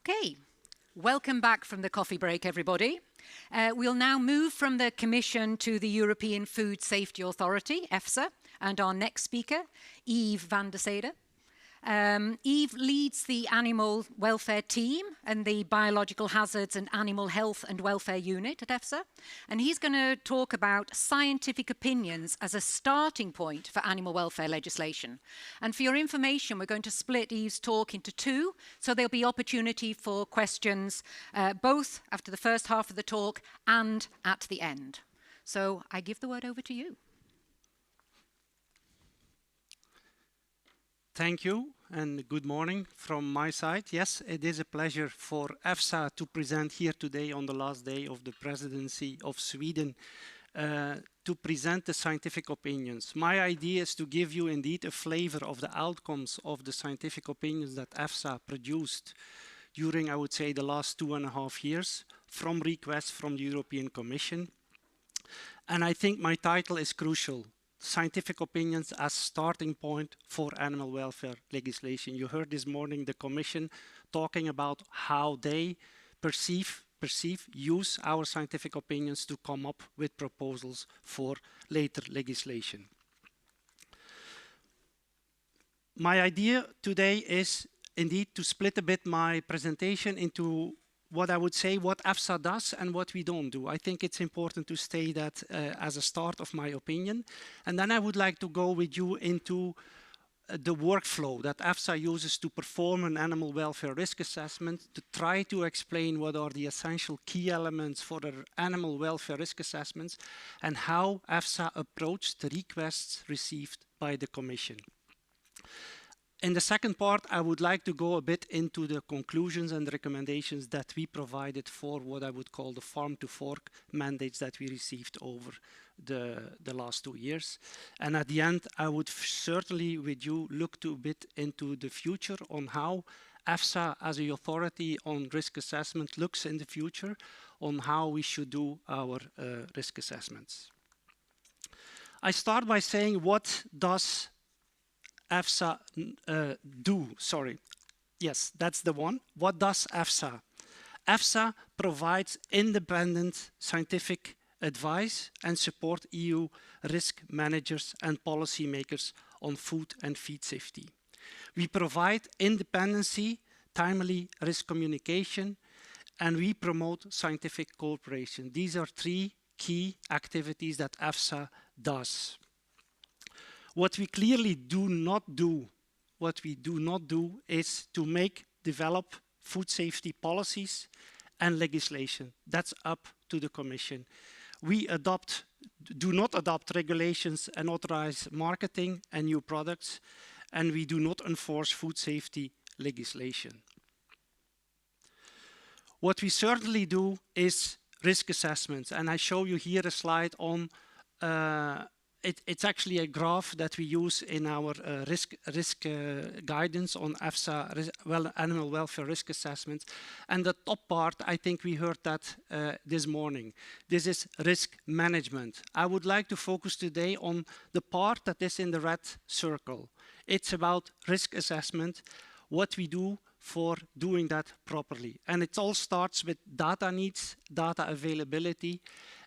Okay, welcome back from the coffee break, everybody. We'll now move from the Commission to the European Food Safety Authority, EFSA, and our next speaker, Yves van der Stede. Yves leads the animal welfare team and the biological hazards and animal health and welfare unit at EFSA. And he's going to talk about scientific opinions as a starting point for animal welfare legislation. And for your information, we're going to split Yves' talk into two. So there'll be opportunity for questions both after the first half of the talk and at the end. So I give the word over to you. Thank you and good morning from my side. Yes, it is a pleasure for EFSA to present here today on the last day of the presidency of Sweden to present the scientific opinions. My idea is to give you indeed a flavor of the outcomes of the scientific opinions that EFSA produced during, I would say, the last 2.5 years from requests from the European Commission. And I think my title is crucial. Scientific opinions as starting point for animal welfare legislation. You heard this morning the Commission talking about how they use our scientific opinions to come up with proposals for later legislation. My idea today is indeed to split a bit my presentation into what I would say, what EFSA does and what we don't do. I think it's important to state that as a start of my opinion. And then I would like to go with you into the workflow that EFSA uses to perform an animal welfare risk assessment, to try to explain what are the essential key elements for the animal welfare risk assessments and how EFSA approached the requests received by the Commission. In the second part, I would like to go a bit into the conclusions and recommendations that we provided for what I would call the farm to fork mandates that we received over the last 2 years. And at the end, I would certainly with you look to a bit into the future on how EFSA as an authority on risk assessment looks in the future on how we should do our risk assessments. I start by saying, what does EFSA do? Sorry. Yes, that's the one. What does EFSA? EFSA provides independent scientific advice and support EU risk managers and policymakers on food and feed safety. We provide independency, timely risk communication, and we promote scientific cooperation. These are 3 key activities that EFSA does. What we clearly do not do is to develop food safety policies and legislation. That's up to the Commission. We do not adopt regulations and authorize marketing and new products, and we do not enforce food safety legislation. What we certainly do is risk assessments, and I show you here a slide on it's actually a graph that we use in our risk guidance on EFSA animal welfare risk assessments. And the top part, I think we heard that this morning. This is risk management. I would like to focus today on the part that is in the red circle. It's about risk assessment, what we do for doing that properly. And it all starts with data needs, data availability,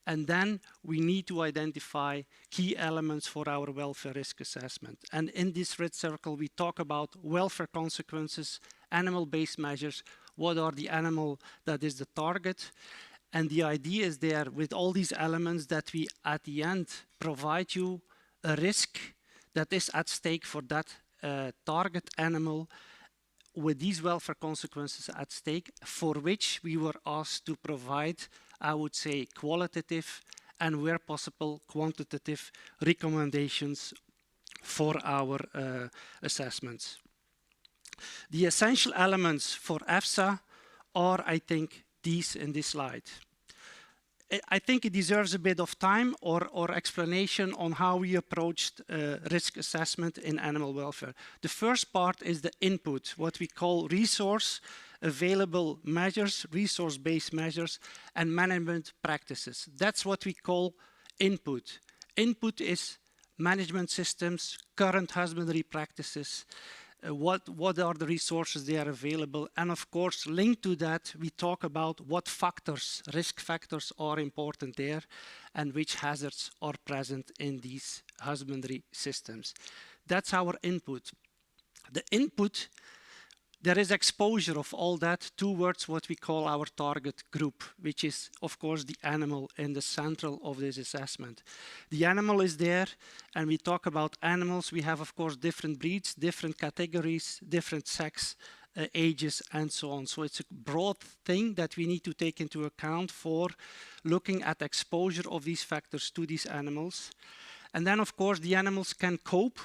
and then we need to identify key elements for our welfare risk assessment. And in this red circle, we talk about welfare consequences, animal-based measures, what are the animal that is the target. And the idea is there with all these elements that we at the end provide you a risk that is at stake for that target animal with these welfare consequences at stake, for which we were asked to provide, I would say, qualitative and where possible quantitative recommendations for our assessments. The essential elements for EFSA are, I think, these in this slide. I think it deserves a bit of time or explanation on how we approached risk assessment in animal welfare. The first part is the input, what we call resource available measures, resource-based measures, and management practices. That's what we call input. Input is management systems, current husbandry practices, what are the resources that are available, and of course, linked to that, we talk about what factors, risk factors are important there, and which hazards are present in these husbandry systems. That's our input. The input, there is exposure of all that towards what we call our target group, which is, of course, the animal in the central of this assessment. The animal is there, and we talk about animals. We have, of course, different breeds, different categories, different sex, ages, and so on. So it's a broad thing that we need to take into account for looking at exposure of these factors to these animals. And then, of course, the animals can cope.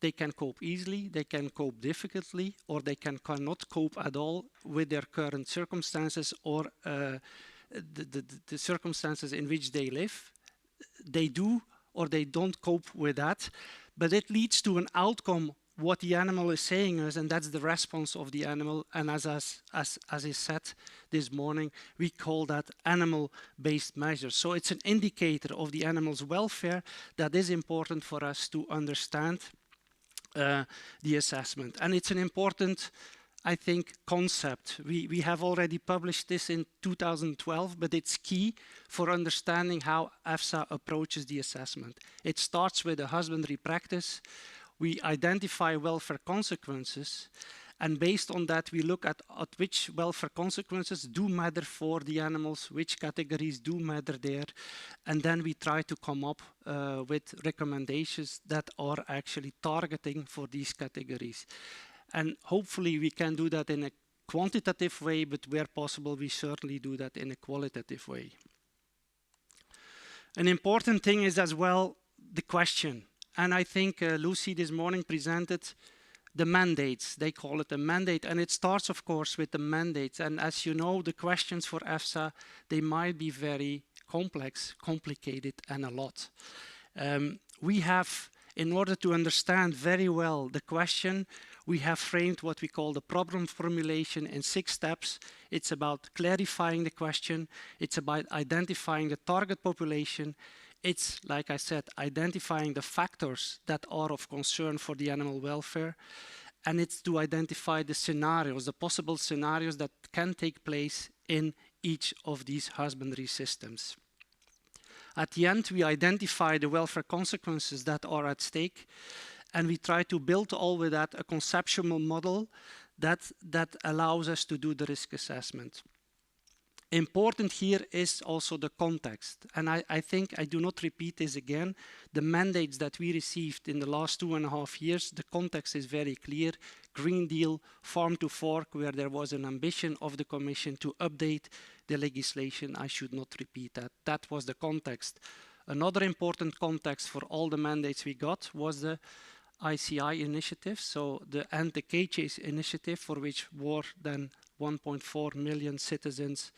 They can cope easily, they can cope difficultly, or they cannot cope at all with their current circumstances or the circumstances in which they live. They do or they don't cope with that, but it leads to an outcome, what the animal is saying us, and that's the response of the animal. And as is said this morning, we call that animal-based measures. So it's an indicator of the animal's welfare that is important for us to understand the assessment. And it's an important, I think, concept. We have already published this in 2012, but it's key for understanding how EFSA approaches the assessment. It starts with a husbandry practice. We identify welfare consequences, and based on that, we look at which welfare consequences do matter for the animals, which categories do matter there, and then we try to come up with recommendations that are actually targeting for these categories. And hopefully we can do that in a quantitative way, but where possible, we certainly do that in a qualitative way. An important thing is as well the question. And I think Lucy this morning presented the mandates. They call it a mandate, and it starts, of course, with the mandates. And as you know, the questions for EFSA, they might be very complex, complicated, and a lot. We have, in order to understand very well the question, we have framed what we call the problem formulation in 6 steps. It's about clarifying the question. It's about identifying the target population. It's, like I said, identifying the factors that are of concern for the animal welfare. And it's to identify the scenarios, the possible scenarios that can take place in each of these husbandry systems. At the end, we identify the welfare consequences that are at stake, and we try to build all with that a conceptual model that allows us to do the risk assessment. Important here is also the context. And I think I do not repeat this again. The mandates that we received in the last 2.5 years, the context is very clear. Green Deal, Farm to Fork, where there was an ambition of the Commission to update the legislation. I should not repeat that. That was the context. Another important context for all the mandates we got was the ICI initiative, so the End the Cage initiative, for which more than 1.4 million citizens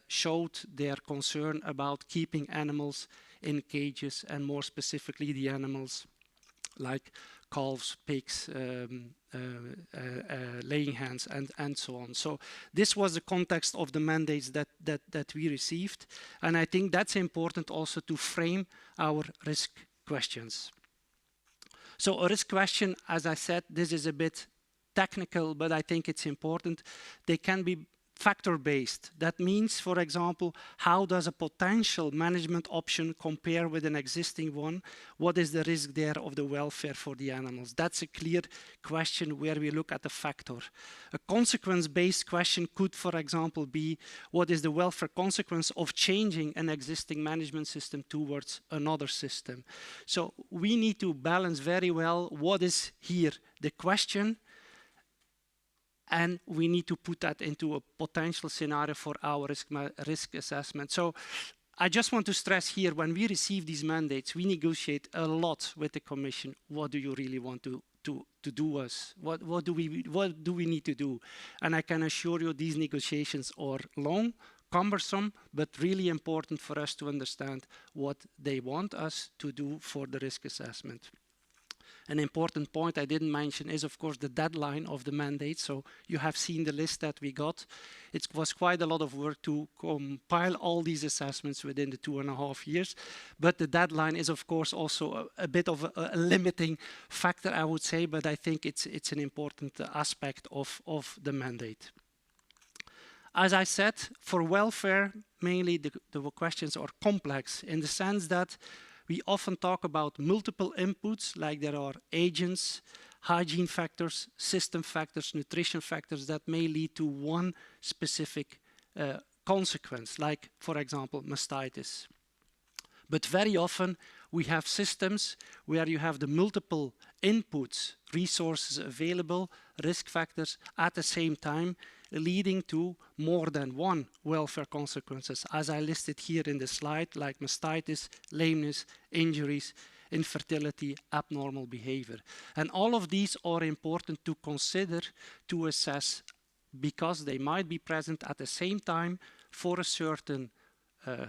showed their concern about keeping animals in cages, and more specifically the animals like calves, pigs, laying hens, and so on. So this was the context of the mandates that we received, and I think that's important also to frame our risk questions. So a risk question, as I said, this is a bit technical, but I think it's important. They can be factor-based. That means, for example, how does a potential management option compare with an existing one? What is the risk there of the welfare for the animals? That's a clear question where we look at the factor. A consequence-based question could, for example, be what is the welfare consequence of changing an existing management system towards another system? So we need to balance very well what is here the question, and we need to put that into a potential scenario for our risk assessment. So I just want to stress here, when we receive these mandates, we negotiate a lot with the Commission. What do you really want to do us? What do we need to do? And I can assure you these negotiations are long, cumbersome, but really important for us to understand what they want us to do for the risk assessment. An important point I didn't mention is, of course, the deadline of the mandate. So you have seen the list that we got. It was quite a lot of work to compile all these assessments within the 2.5 years. But the deadline is, of course, also a bit of a limiting factor, I would say. But I think it's an important aspect of the mandate. As I said, for welfare, mainly the questions are complex in the sense that we often talk about multiple inputs, like there are agents, hygiene factors, system factors, nutrition factors that may lead to one specific consequence, like, for example, mastitis. But very often we have systems where you have the multiple inputs, resources available, risk factors at the same time, leading to more than one welfare consequences, as I listed here in the slide, like mastitis, lameness, injuries, infertility, abnormal behavior. And all of these are important to consider, to assess, because they might be present at the same time for a certain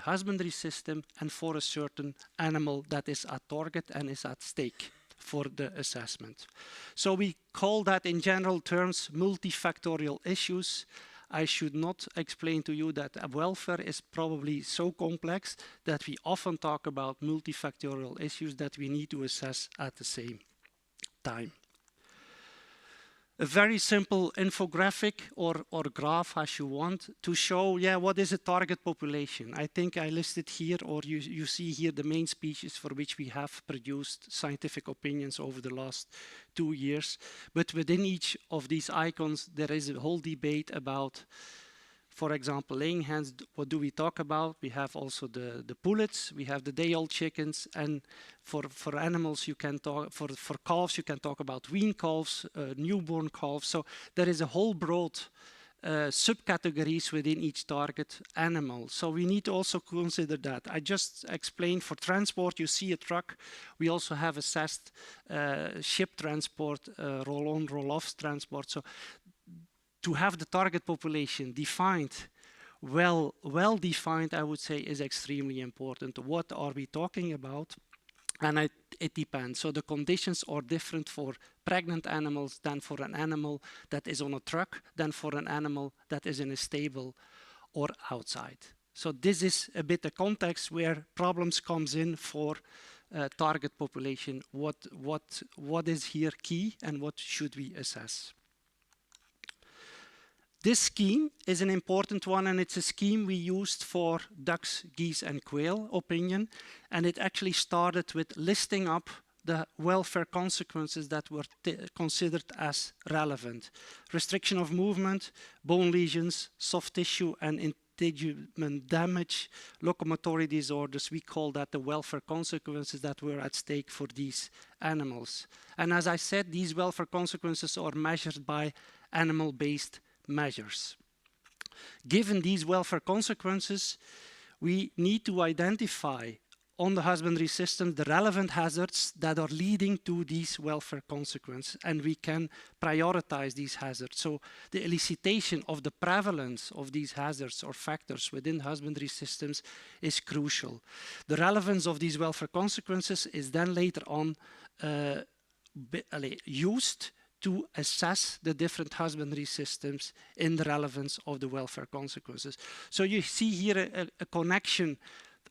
husbandry system and for a certain animal that is at target and is at stake for the assessment. So we call that in general terms multifactorial issues. I should not explain to you that welfare is probably so complex that we often talk about multifactorial issues that we need to assess at the same time. A very simple infographic or graph, as you want, to show, what is a target population. I think I listed here, or you see here, the main species for which we have produced scientific opinions over the last 2 years. But within each of these icons, there is a whole debate about, for example, laying hens. What do we talk about? We have also the pullets, we have the day-old chickens, and for animals you can talk, for calves you can talk about weaned calves, newborn calves. So there is a whole broad subcategories within each target animal. So we need to also consider that. I just explained for transport, you see a truck. We also have assessed ship transport, roll-on, roll-off transport. So to have the target population defined, well defined, I would say, is extremely important. What are we talking about? And it depends. So the conditions are different for pregnant animals than for an animal that is on a truck, than for an animal that is in a stable or outside. So this is a bit the context where problems comes in for target population. What is here key and what should we assess? This scheme is an important one, and it's a scheme we used for ducks, geese, and quail opinion. And it actually started with listing up the welfare consequences that were considered as relevant. Restriction of movement, bone lesions, soft tissue and integument damage, locomotory disorders. We call that the welfare consequences that were at stake for these animals. And as I said, these welfare consequences are measured by animal-based measures. Given these welfare consequences, we need to identify on the husbandry system the relevant hazards that are leading to these welfare consequences, and we can prioritize these hazards. So the elicitation of the prevalence of these hazards or factors within husbandry systems is crucial. The relevance of these welfare consequences is then later on used to assess the different husbandry systems in the relevance of the welfare consequences. So you see here a connection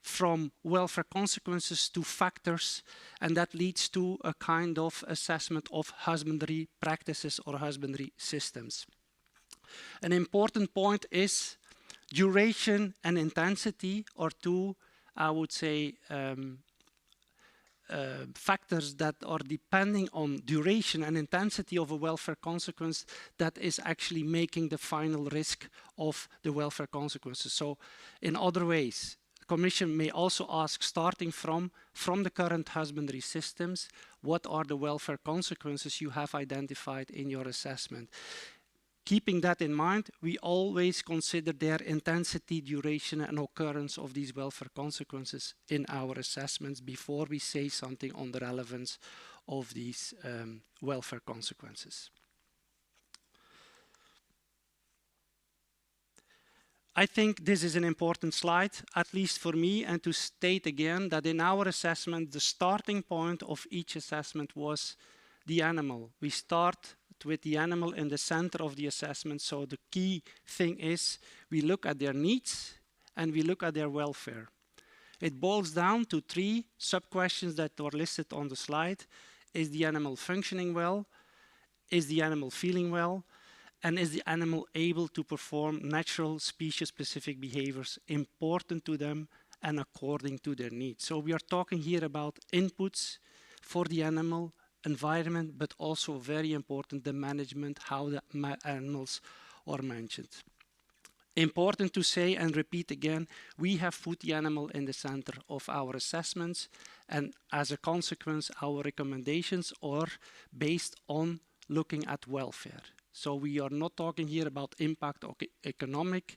from welfare consequences to factors, and that leads to a kind of assessment of husbandry practices or husbandry systems. An important point is duration and intensity are two, I would say, factors that are depending on duration and intensity of a welfare consequence that is actually making the final risk of the welfare consequences. So in other ways, the Commission may also ask, starting from the current husbandry systems, what are the welfare consequences you have identified in your assessment? Keeping that in mind, we always consider their intensity, duration, and occurrence of these welfare consequences in our assessments before we say something on the relevance of these welfare consequences. I think this is an important slide, at least for me, and to state again that in our assessment, the starting point of each assessment was the animal. We start with the animal in the center of the assessment. So the key thing is we look at their needs and we look at their welfare. It boils down to 3 sub-questions that are listed on the slide. Is the animal functioning well? Is the animal feeling well? And is the animal able to perform natural species-specific behaviors important to them and according to their needs? So we are talking here about inputs for the animal, environment, but also very important, the management, how the animals are managed. Important to say and repeat again, we have put the animal in the center of our assessments, and as a consequence, our recommendations are based on looking at welfare. So we are not talking here about impact or economic,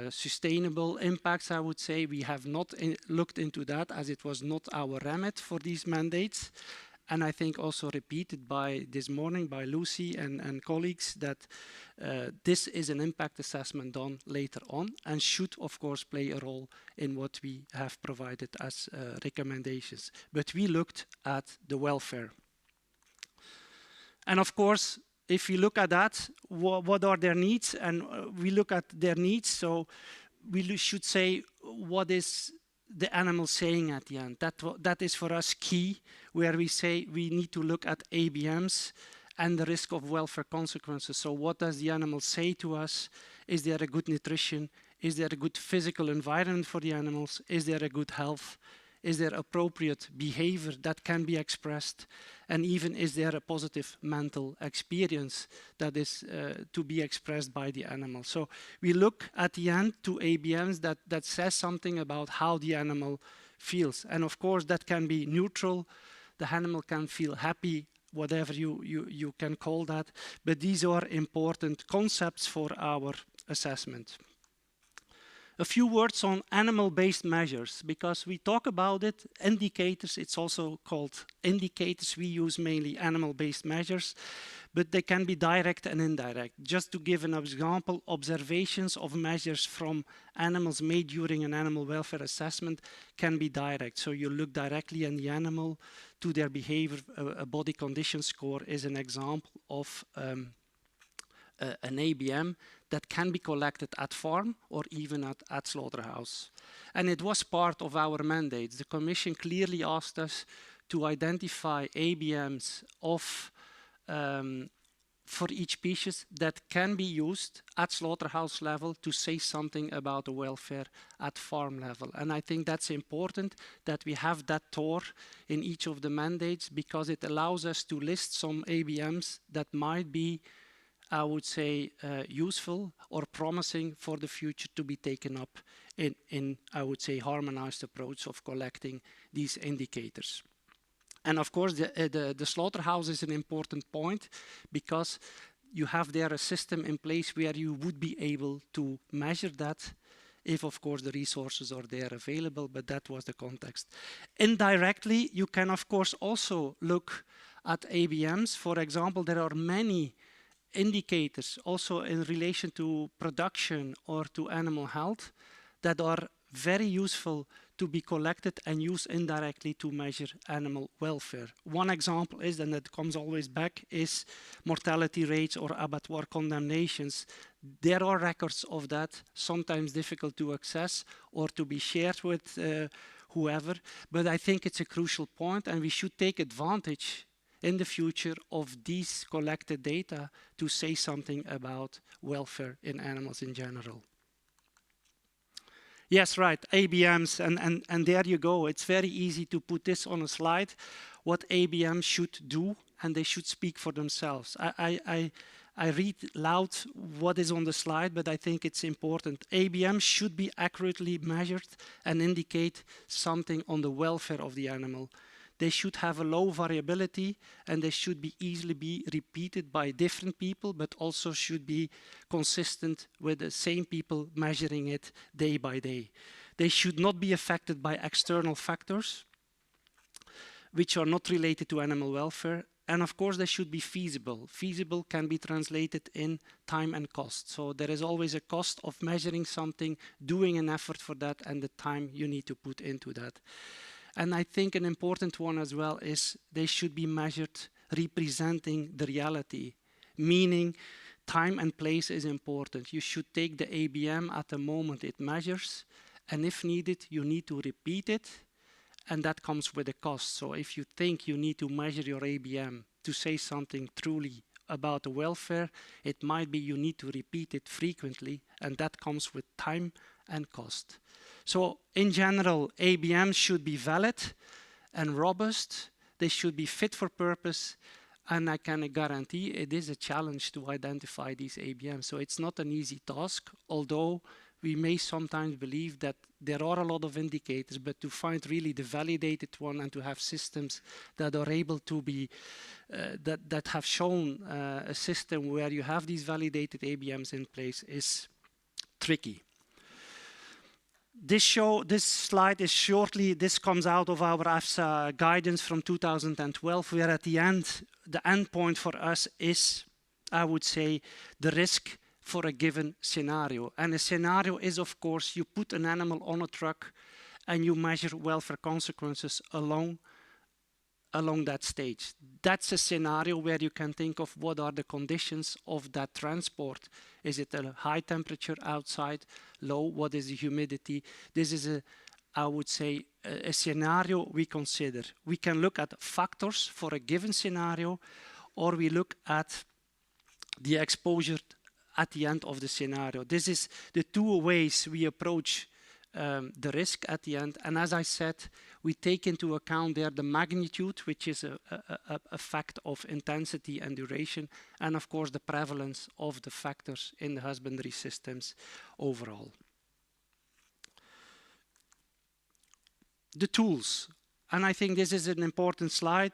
sustainable impacts, I would say. We have not looked into that, as it was not our remit for these mandates. And I think also repeated by this morning by Lucy and colleagues that this is an impact assessment done later on and should of course play a role in what we have provided as recommendations. But we looked at the welfare. And of course, if we look at that, what are their needs? And we look at their needs, so we should say, what is the animal saying at the end? That is for us key, where we say we need to look at ABMs and the risk of welfare consequences. So what does the animal say to us? Is there a good nutrition? Is there a good physical environment for the animals? Is there a good health? Is there appropriate behavior that can be expressed? And even is there a positive mental experience that is to be expressed by the animal? So we look at the end to ABMs that says something about how the animal feels. And of course that can be neutral. The animal can feel happy, whatever you can call that. But these are important concepts for our assessment. A few words on animal-based measures, because we talk about it, indicators, it's also called indicators. We use mainly animal-based measures, but they can be direct and indirect. Just to give an example, observations of measures from animals made during an animal welfare assessment can be direct. So you look directly at the animal to their behavior. A body condition score is an example of an ABM that can be collected at farm or even at slaughterhouse. And it was part of our mandates. The Commission clearly asked us to identify ABMs of for each species that can be used at slaughterhouse level to say something about the welfare at farm level. And I think that's important that we have that TOR in each of the mandates, because it allows us to list some ABMs that might be, I would say, useful or promising for the future to be taken up in I would say, harmonized approach of collecting these indicators. And of course, the slaughterhouse is an important point, because you have there a system in place where you would be able to measure that if, of course, the resources are there available, but that was the context. Indirectly, you can, of course, also look at ABMs. For example, there are many indicators also in relation to production or to animal health that are very useful to be collected and used indirectly to measure animal welfare. One example is, and that comes always back, is mortality rates or abattoir condemnations. There are records of that, sometimes difficult to access or to be shared with whoever, but I think it's a crucial point, and we should take advantage in the future of these collected data to say something about welfare in animals in general. Yes, right, ABMs, and there you go. It's very easy to put this on a slide, what ABMs should do, and they should speak for themselves. I read loud what is on the slide, but I think it's important. ABMs should be accurately measured and indicate something on the welfare of the animal. They should have a low variability, and they should be easily be repeated by different people, but also should be consistent with the same people measuring it day by day. They should not be affected by external factors which are not related to animal welfare, And of course, they should be feasible. Feasible can be translated in time and cost. So there is always a cost of measuring something, doing an effort for that, and the time you need to put into that. And I think an important one as well is they should be measured representing the reality, meaning time and place is important. You should take the ABM at the moment it measures, and if needed, you need to repeat it, and that comes with a cost. So if you think you need to measure your ABM to say something truly about the welfare, it might be you need to repeat it frequently, and that comes with time and cost. So in general, ABMs should be valid and robust. They should be fit for purpose, and I can guarantee it is a challenge to identify these ABMs. So it's not an easy task, although we may sometimes believe that there are a lot of indicators, but to find really the validated one and to have systems that are able to be, that have shown a system where you have these validated ABMs in place is tricky. This slide is shortly, this comes out of our EFSA guidance from 2012, where at the end, the end point for us is, I would say, the risk for a given scenario. And a scenario is, of course, you put an animal on a truck and you measure welfare consequences along that stage. That's a scenario where you can think of what are the conditions of that transport. Is it a high temperature outside, low? What is the humidity? This is I would say, a scenario we consider. We can look at factors for a given scenario, or we look at the exposure at the end of the scenario. This is the two ways we approach the risk at the end. And as I said, we take into account there the magnitude, which is a fact of intensity and duration, and of course the prevalence of the factors in the husbandry systems overall. The tools, and I think this is an important slide.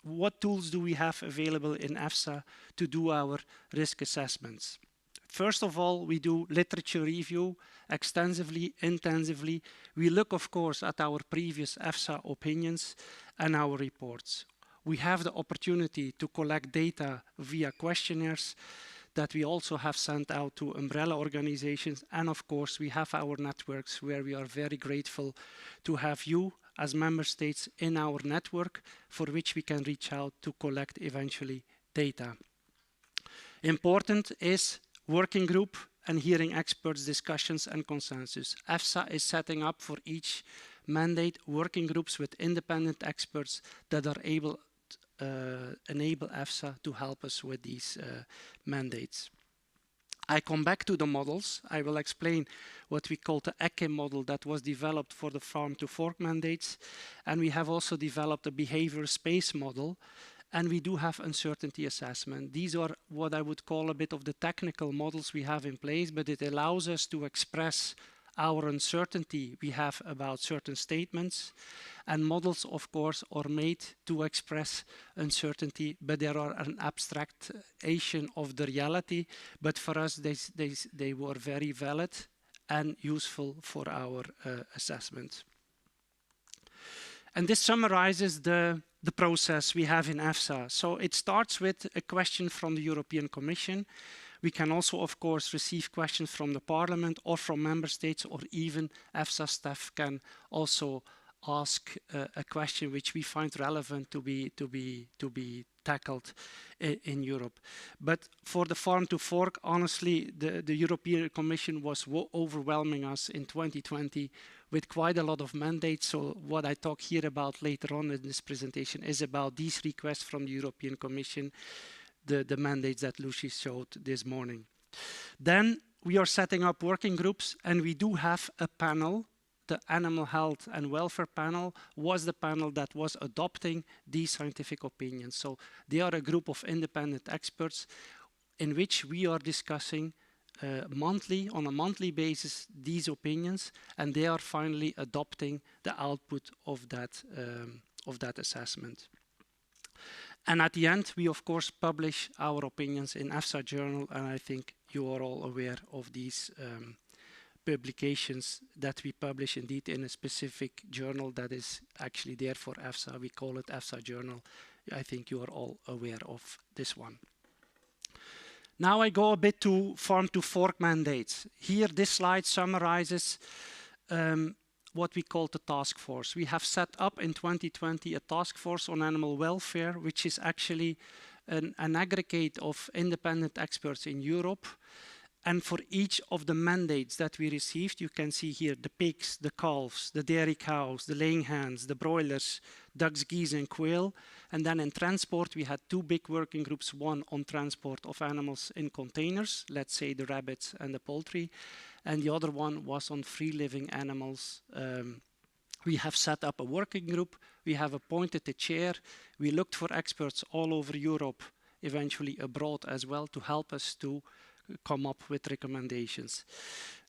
What tools do we have available in EFSA to do our risk assessments? First of all, we do literature review extensively, intensively. We look, of course, at our previous EFSA opinions and our reports. We have the opportunity to collect data via questionnaires that we also have sent out to umbrella organizations. And of course, we have our networks where we are very grateful to have you as member states in our network, for which we can reach out to collect eventually data. Important is working group and hearing experts, discussions and consensus. EFSA is setting up for each mandate working groups with independent experts that are able enable EFSA to help us with these mandates. I come back to the models. I will explain what we call the ECHE model that was developed for the farm to fork mandates. And we have also developed a behavior space model. And we do have uncertainty assessment. These are what I would call a bit of the technical models we have in place, but it allows us to express our uncertainty we have about certain statements. And models, of course, are made to express uncertainty, but there are an abstraction of the reality. But for us, they were very valid and useful for our assessment. And this summarizes the process we have in EFSA. So it starts with a question from the European Commission. We can also, of course, receive questions from the Parliament or from member states, or even EFSA staff can also ask a question which we find relevant to be tackled in Europe. But for the farm to fork, honestly, the European Commission was overwhelming us in 2020 with quite a lot of mandates. So what I talk here about later on in this presentation is about these requests from the European Commission, the mandates that Lucy showed this morning. Then we are setting up working groups, and we do have a panel. The Animal Health and Welfare panel was the panel that was adopting these scientific opinions. So they are a group of independent experts in which we are discussing on a monthly basis these opinions, and they are finally adopting the output of that assessment. And at the end, we of course publish our opinions in EFSA journal, and I think you are all aware of these publications that we publish indeed in a specific journal that is actually there for EFSA. We call it EFSA journal I think you are all aware of this one. Now I go a bit to farm to fork mandates. Here, this slide summarizes what we call the task force. We have set up in 2020 a task force on animal welfare, which is actually an aggregate of independent experts in Europe. And for each of the mandates that we received, you can see here the pigs, the calves, the dairy cows, the laying hens, the broilers, ducks, geese, and quail. And then in transport, we had two big working groups, one on transport of animals in containers, let's say the rabbits and the poultry, and the other one was on free-living animals. We have set up a working group, we have appointed a chair, we looked for experts all over Europe, eventually abroad as well, to help us to come up with recommendations.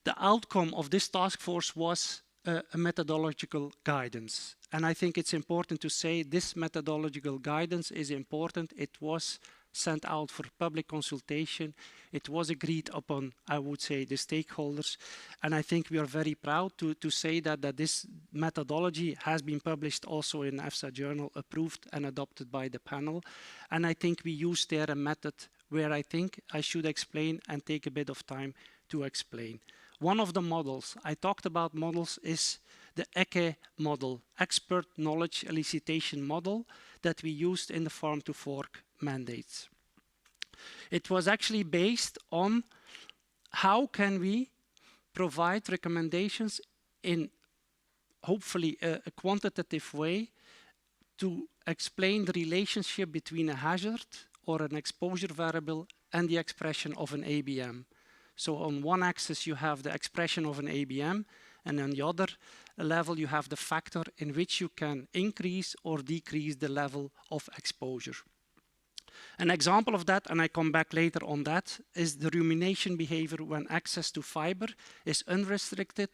The outcome of this task force was a methodological guidance. And I think it's important to say this methodological guidance is important. It was sent out for public consultation. It was agreed upon, I would say, the stakeholders. And I think we are very proud to say that this methodology has been published also in EFSA journal, approved and adopted by the panel. And I think we used there a method where I think I should explain and take a bit of time to explain. One of the models, I talked about models, is the ECHE model, Expert Knowledge Elicitation Model, that we used in the farm to fork mandates. It was actually based on how can we provide recommendations in hopefully a quantitative way to explain the relationship between a hazard or an exposure variable and the expression of an ABM. So on one axis you have the expression of an ABM, and on the other level you have the factor in which you can increase or decrease the level of exposure. An example of that, and I come back later on that, is the rumination behavior when access to fiber is unrestricted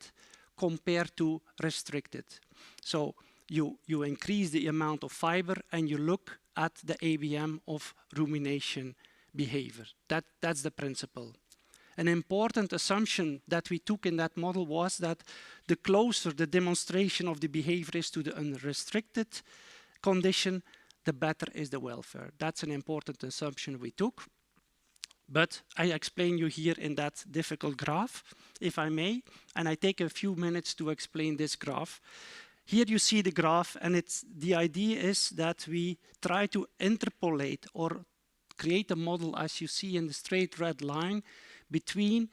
compared to restricted. So you increase the amount of fiber and you look at the ABM of rumination behavior. That's the principle. An important assumption that we took in that model was that the closer the demonstration of the behavior is to the unrestricted condition, the better is the welfare. That's an important assumption we took. But I explain you here in that difficult graph, if I may, and I take a few minutes to explain this graph. Here you see the graph, and the idea is that we try to interpolate or create a model, as you see in the straight red line, between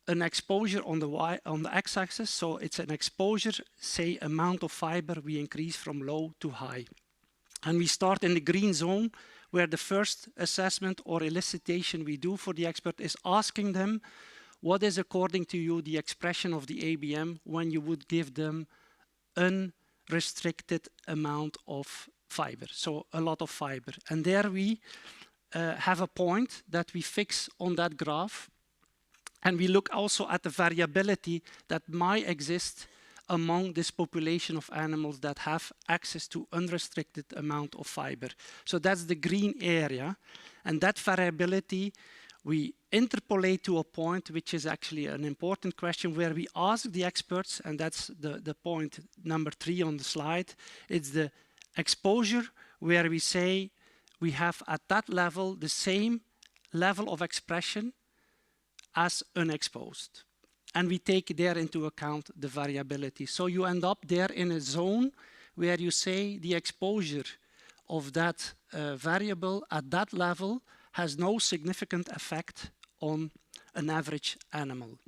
an exposure on the x-axis. So it's an exposure, say amount of fiber we increase from low to high. And we start in the green zone, where the first assessment or elicitation we do for the expert is asking them, what is according to you the expression of the ABM when you would give them unrestricted amount of fiber, so a lot of fiber. And there we have a point that we fix on that graph, and we look also at the variability that might exist among this population of animals that have access to unrestricted amount of fiber. So that's the green area, and that variability we interpolate to a point which is actually an important question, where we ask the experts, and that's the point number 3 on the slide. It's the exposure where we say we have at that level the same level of expression as unexposed. And we take there into account the variability. So you end up there in a zone where you say the exposure of that variable at that level has no significant effect on an average animal.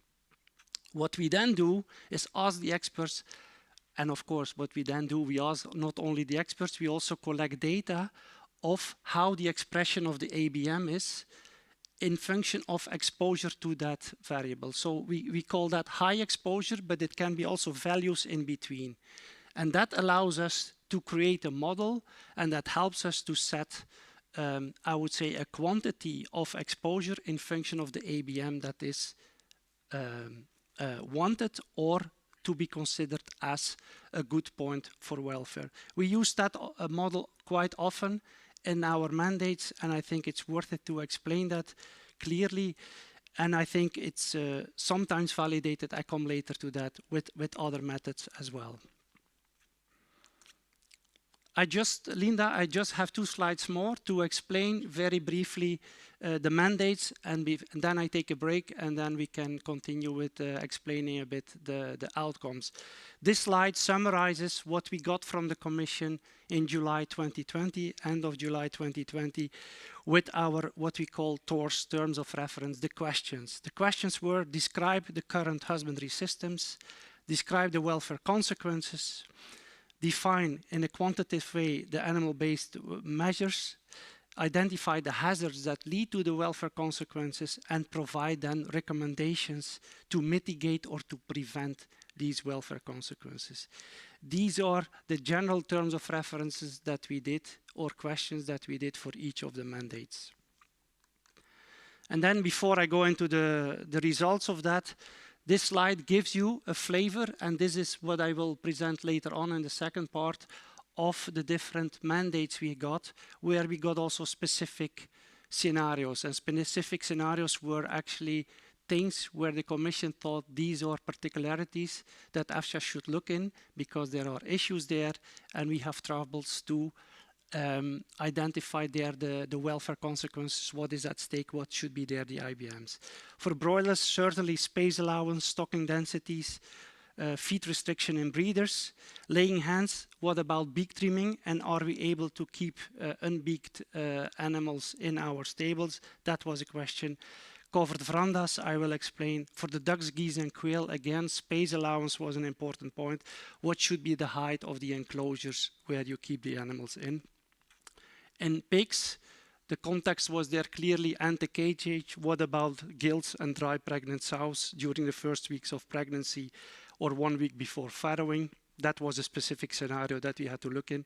What we then do is ask the experts, and of course what we then do, we ask not only the experts, we also collect data of how the expression of the ABM is in function of exposure to that variable. So we call that high exposure, but it can be also values in between. And that allows us to create a model, and that helps us to set I would say a quantity of exposure in function of the ABM that is wanted or to be considered as a good point for welfare. We use that model quite often in our mandates, and I think it's worth it to explain that clearly. And I think it's sometimes validated, I come later to that, with other methods as well. Linda, I just have 2 slides more to explain very briefly the mandates, and then I take a break, and then we can continue with explaining a bit the outcomes. This slide summarizes what we got from the Commission in July 2020, end of July 2020, with our what we call TORS, terms of reference, the questions. The questions were: describe the current husbandry systems, describe the welfare consequences, define in a quantitative way the animal-based measures, identify the hazards that lead to the welfare consequences, and provide then recommendations to mitigate or to prevent these welfare consequences. These are the general terms of references that we did, or questions that we did for each of the mandates. And then before I go into the results of that, this slide gives you a flavor, and this is what I will present later on in the second part, of the different mandates we got, where we got also specific scenarios. And specific scenarios were actually things where the Commission thought these are particularities that EFSA should look in, because there are issues there, and we have troubles to identify there the welfare consequences, what is at stake, what should be there, the IBMs. For broilers, certainly space allowance, stocking densities, feed restriction in breeders, laying hens, what about beak trimming, and are we able to keep unbeaked animals in our stables? That was a question. Covered verandas, I will explain. For the ducks, geese and quail, again, space allowance was an important point. What should be the height of the enclosures where you keep the animals in? In pigs, the context was there clearly anti-cage age. What about gilts and dry pregnant sows during the first weeks of pregnancy or 1 week before farrowing? That was a specific scenario that we had to look in.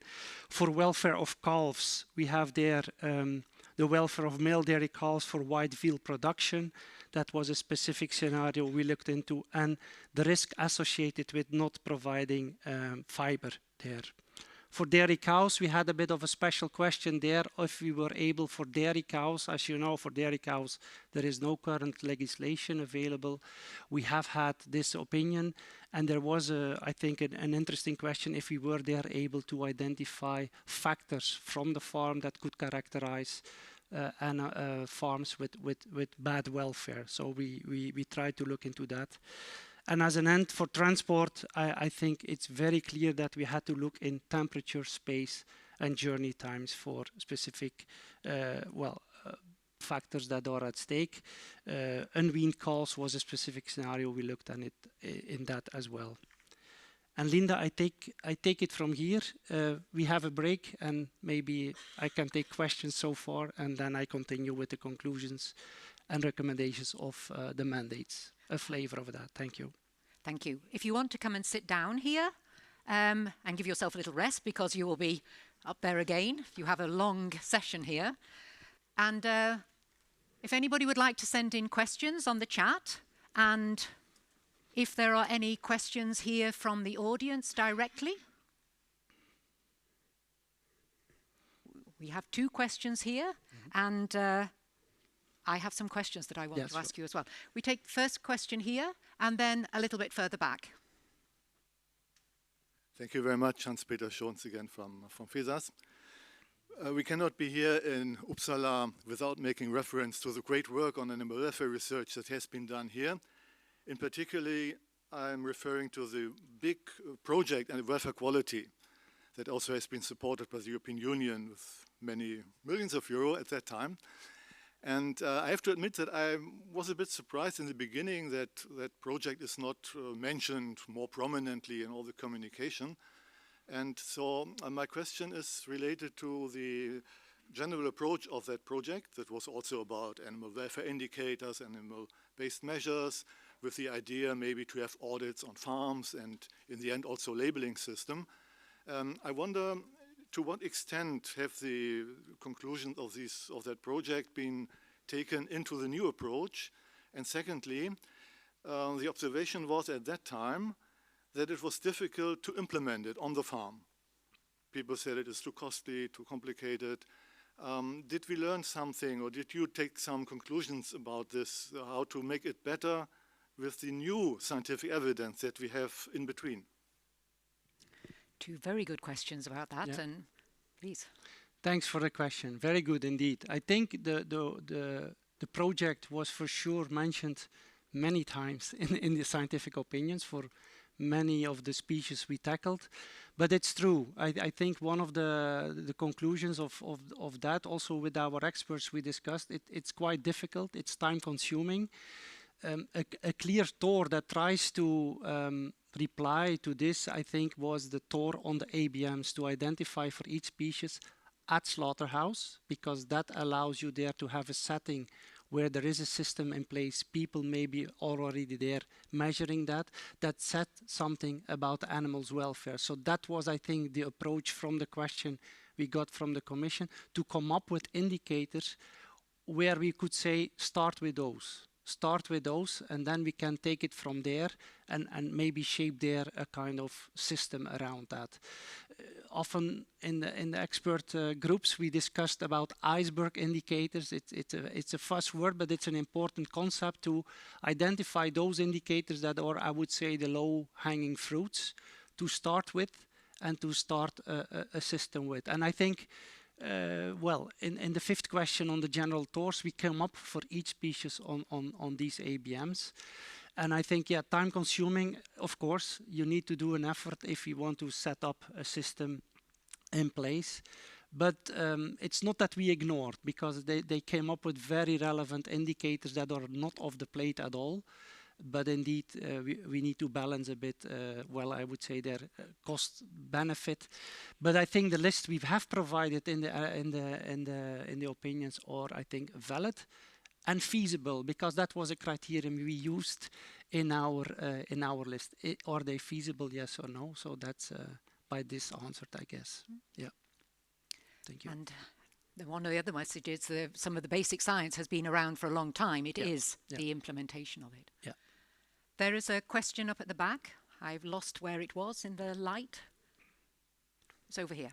For welfare of calves, we have there the welfare of male dairy calves for white veal production. That was a specific scenario we looked into, and the risk associated with not providing fiber there. For dairy cows, we had a bit of a special question there, if we were able for dairy cows. As you know, for dairy cows, there is no current legislation available. We have had this opinion, and there was, I think, an interesting question if we were there able to identify factors from the farm that could characterize farms with bad welfare. So we tried to look into that. And as an end for transport, I think it's very clear that we had to look in temperature, space, and journey times for specific factors that are at stake. Unweaned calves was a specific scenario. We looked at it in that as well. And Linda, I take it from here. We have a break, and maybe I can take questions so far, and then I continue with the conclusions and recommendations of the mandates. A flavor of that. Thank you. Thank you. If you want to come and sit down here and give yourself a little rest, because you will be up there again. You have a long session here. And if anybody would like to send in questions on the chat, and if there are any questions here from the audience directly. We have 2 questions here, and I have some questions that I want to ask you as well. We take the first question here, and then a little bit further back. Thank you very much, Hans-Peter Schons again from FESAS. We cannot be here in Uppsala without making reference to the great work on animal welfare research that has been done here. In particular, I'm referring to the big project on welfare quality that also has been supported by the European Union with many millions of euros at that time. And I have to admit that I was a bit surprised in the beginning that that project is not mentioned more prominently in all the communication. And so my question is related to the general approach of that project that was also about animal welfare indicators, animal-based measures, with the idea maybe to have audits on farms and in the end also labeling system. I wonder, to what extent have the conclusions of that project been taken into the new approach? And secondly, the observation was at that time that it was difficult to implement it on the farm. People said it is too costly, too complicated. Did we learn something, or did you take some conclusions about this, how to make it better with the new scientific evidence that we have in between? 2 very good questions about that, Yeah. and please. Thanks for the question. Very good indeed. I think the project was for sure mentioned many times in the scientific opinions for many of the species we tackled. But it's true. I think one of the conclusions of that, also with our experts we discussed, it's quite difficult. It's time consuming. A clear tour that tries to reply to this, I think, was the tour on the ABMs to identify for each species at slaughterhouse, because that allows you there to have a setting where there is a system in place, people may be already there measuring that said something about the animals' welfare. So that was, I think, the approach from the question we got from the Commission, to come up with indicators where we could say, start with those, and then we can take it from there and maybe shape there a kind of system around that. Often in the expert groups we discussed about iceberg indicators. It's a fast word, but it's an important concept to identify those indicators that are, I would say, the low-hanging fruits to start with and to start a system with. And I think well, in the fifth question on the general tours, we came up for each species on these ABMs. And I think, yeah, time consuming, of course, you need to do an effort if you want to set up a system in place. But it's not that we ignored, because they came up with very relevant indicators that are not off the plate at all. But indeed, we need to balance a bit, well, I would say their cost benefit. But I think the list we have provided in the opinions are, I think, valid and feasible, because that was a criterion we used in our list. Are they feasible, yes or no? So that's by this answered, I guess. Yeah. Thank you. And one of the other messages, some of the basic science has been around for a long time. It is the implementation of it. Yeah. There is a question up at the back. I've lost where it was in the light. It's over here.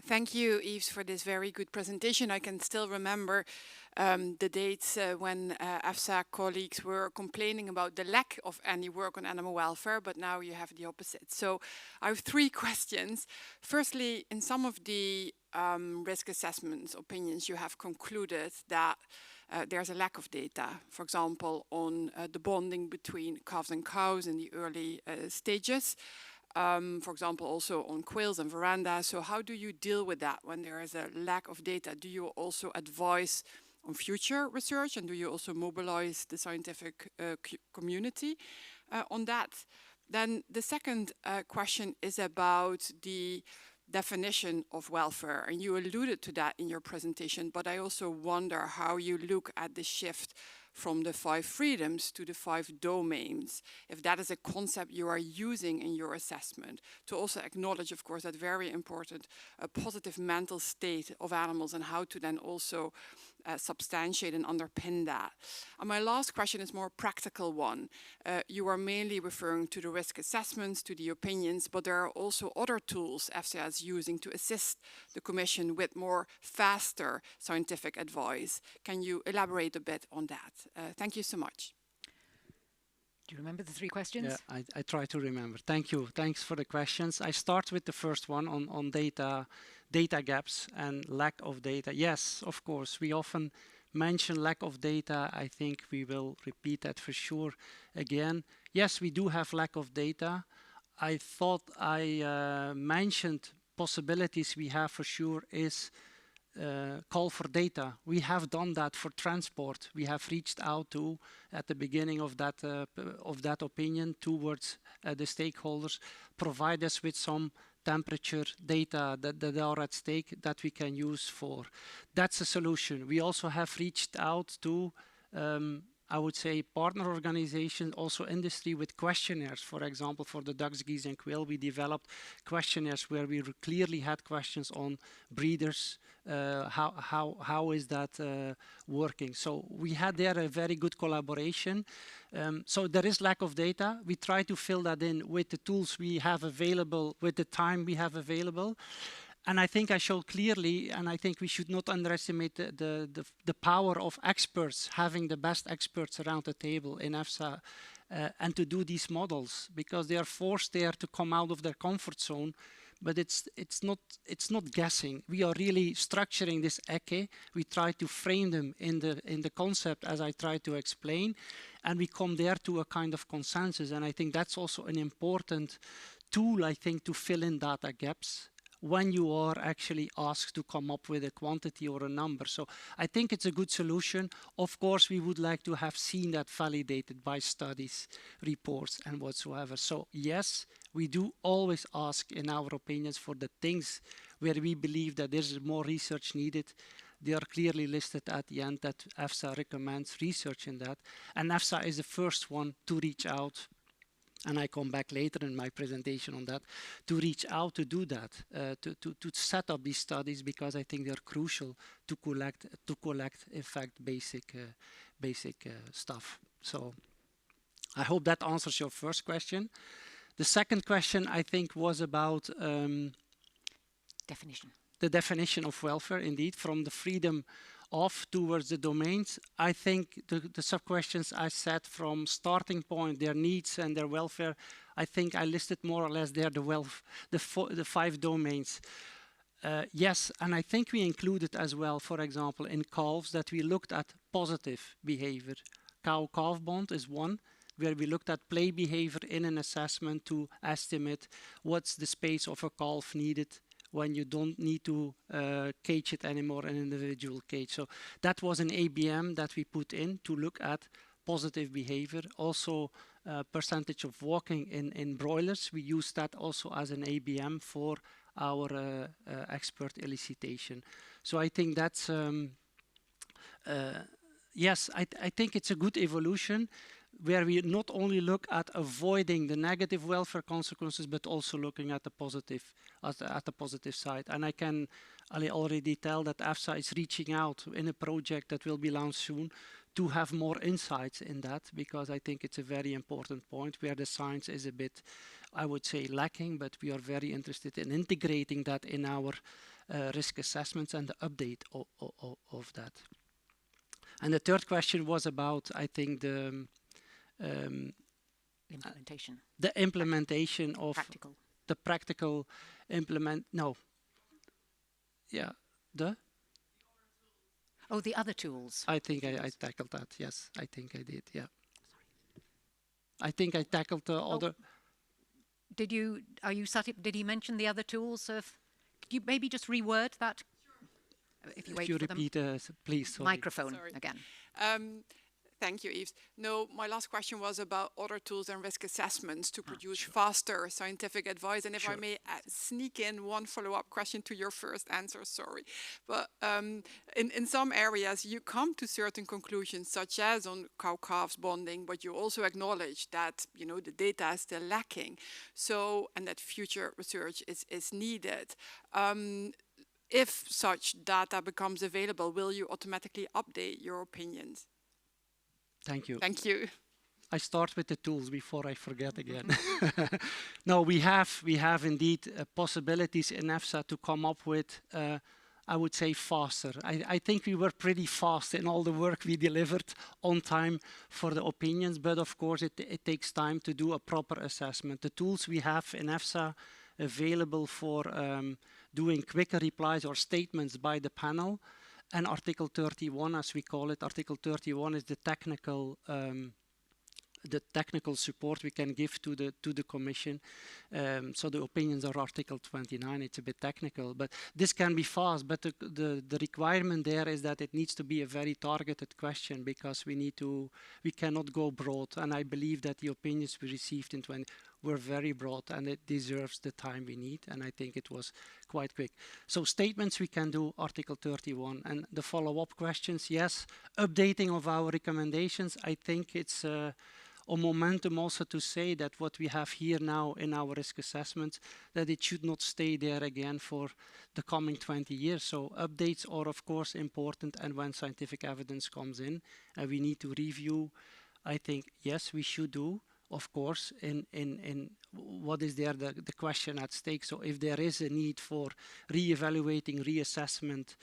Thank you, Yves, for this very good presentation. I can still remember the dates when EFSA colleagues were complaining about the lack of any work on animal welfare, but now you have the opposite. So I have three questions. Firstly, in some of the risk assessments opinions, you have concluded that there's a lack of data, for example, on the bonding between calves and cows in the early stages. For example, also on quails and verandas. So how do you deal with that when there is a lack of data? Do you also advise on future research, and do you also mobilize the scientific community on that? Then the second question is about the definition of welfare, and you alluded to that in your presentation, but I also wonder how you look at the shift from the 5 freedoms to the 5 domains, if that is a concept you are using in your assessment, to also acknowledge, of course, that very important positive mental state of animals and how to then also substantiate and underpin that. And my last question is more practical one. You are mainly referring to the risk assessments, to the opinions, but there are also other tools EFSA is using to assist the Commission with more faster scientific advice. Can you elaborate a bit on that? Thank you so much. Do you remember the 3 questions? Yeah, I try to remember. Thank you. Thanks for the questions. I start with the first one on data gaps and lack of data. Yes, of course, we often mention lack of data. I think we will repeat that for sure again. Yes, we do have lack of data. I thought I mentioned possibilities we have for sure is call for data. We have done that for transport. We have reached out to, at the beginning of that opinion, towards the stakeholders, provide us with some temperature data that are at stake that we can use for. That's a solution. We also have reached out to, I would say, partner organizations, also industry, with questionnaires. For example, for the ducks, geese and quail, we developed questionnaires where we clearly had questions on breeders, how is that working. So we had there a very good collaboration. So there is lack of data. We try to fill that in with the tools we have available, with the time we have available. And I think I showed clearly, and I think we should not underestimate the power of experts, having the best experts around the table in EFSA, and to do these models, because they are forced there to come out of their comfort zone. But it's not guessing. We are really structuring this ECE. We try to frame them in the concept as I tried to explain, and we come there to a kind of consensus. And I think that's also an important tool, I think, to fill in data gaps when you are actually asked to come up with a quantity or a number. So I think it's a good solution. Of course, we would like to have seen that validated by studies, reports, and whatsoever. So yes, we do always ask in our opinions for the things where we believe that there's more research needed. They are clearly listed at the end that EFSA recommends research in that. And EFSA is the first one to reach out, and I come back later in my presentation on that, to reach out to do that, to set up these studies, because I think they're crucial to collect in fact basic stuff. So I hope that answers your first question. The second question, I think, was about definition. The definition of welfare, indeed, from the freedom of towards the domains. I think the sub-questions I said from starting point, their needs and their welfare, I think I listed more or less there the 5 domains. Yes, and I think we included as well, for example, in calves, that we looked at positive behavior. Cow-calf bond is one, where we looked at play behavior in an assessment to estimate what's the space of a calf needed when you don't need to cage it anymore in an individual cage. So that was an ABM that we put in to look at positive behavior. Also percentage of walking in broilers. We use that also as an ABM for our expert elicitation. So I think that's, yes, I think it's a good evolution, where we not only look at avoiding the negative welfare consequences, but also looking at the positive, at the positive side. And I can already tell that EFSA is reaching out in a project that will be launched soon to have more insights in that, because I think it's a very important point where the science is a bit, I would say, lacking, but we are very interested in integrating that in our risk assessments and the update of that. And the third question was about, I think, the implementation. The implementation of practical. The practical Oh, the other tools. I think I tackled that. Yes, I think I did. Yeah. I think I tackled the other. Did you mention the other tools? Could you maybe just reword that? Sure. If you wait for repeat, please. Sorry. Microphone Sorry. again. Thank you, Yves. No, my last question was about other tools and risk assessments to produce faster scientific advice. And if I may sneak in one follow-up question to your first answer, sorry. But in some areas, you come to certain conclusions, such as on cow-calves bonding, but you also acknowledge that, you know, the data is still lacking. So, and that future research is needed. If such data becomes available, will you automatically update your opinions? Thank you. Thank you. I start with the tools before I forget again. No, we have indeed possibilities in EFSA to come up with, I would say, faster. I think we were pretty fast in all the work we delivered on time for the opinions, but of course it takes time to do a proper assessment. The tools we have in EFSA available for doing quicker replies or statements by the panel. And Article 31, as we call it, Article 31 is the technical support we can give to the Commission. So the opinions are Article 29. It's a bit technical, but this can be fast. But the requirement there is that it needs to be a very targeted question, because we cannot go broad. And I believe that the opinions we received in 20 were very broad, and it deserves the time we need, and I think it was quite quick. So statements we can do, Article 31, and the follow-up questions, yes. Updating of our recommendations, I think it's a momentum also to say that what we have here now in our risk assessments, that it should not stay there again for the coming 20 years. So updates are of course important, and when scientific evidence comes in and we need to review, I think yes, we should do. of course, in what is there the question at stake. So if there is a need for re-evaluating, reassessment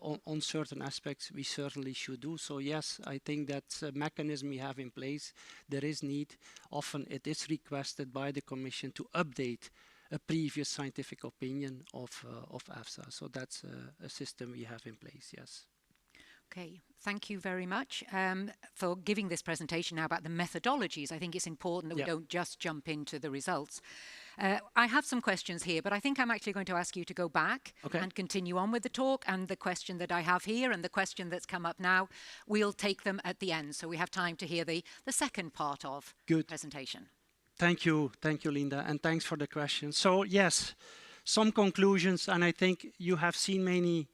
on certain aspects, we certainly should do so. Yes, I think that's a mechanism we have in place. There is need. Often it is requested by the Commission to update a previous scientific opinion of EFSA. So that's a system we have in place, yes. Okay, thank you very much for giving this presentation now about the methodologies. I think it's important that we don't just jump into the results. I have some questions here, but I think I'm actually going to ask you to go back and continue on with the talk, and the question that I have here and the question that's come up now, we'll take them at the end, so we have time to hear the second part of the presentation. Thank you, Linda, and thanks for the question. So yes, some conclusions, and I think you have seen many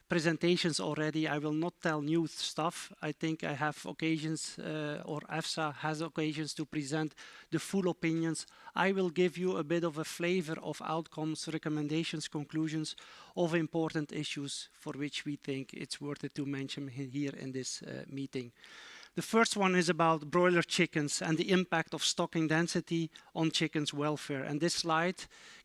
presentations already. I will not tell new stuff. I think I have occasions, or EFSA has occasions to present the full opinions. I will give you a bit of a flavor of outcomes, recommendations, conclusions of important issues for which we think it's worth it to mention here in this meeting. The first one is about broiler chickens and the impact of stocking density on chickens' welfare. And this slide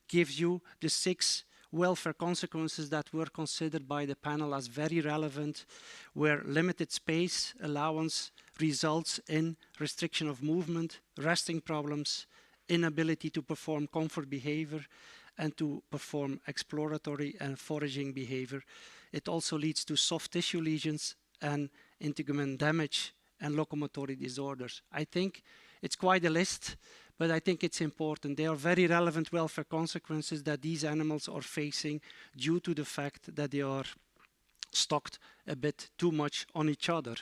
gives you the 6 welfare consequences that were considered by the panel as very relevant, where limited space allowance results in restriction of movement, resting problems, inability to perform comfort behavior and to perform exploratory and foraging behavior. It also leads to soft tissue lesions and integument damage and locomotory disorders. I think it's quite a list, but I think it's important. They are very relevant welfare consequences that these animals are facing due to the fact that they are stocked a bit too much on each other.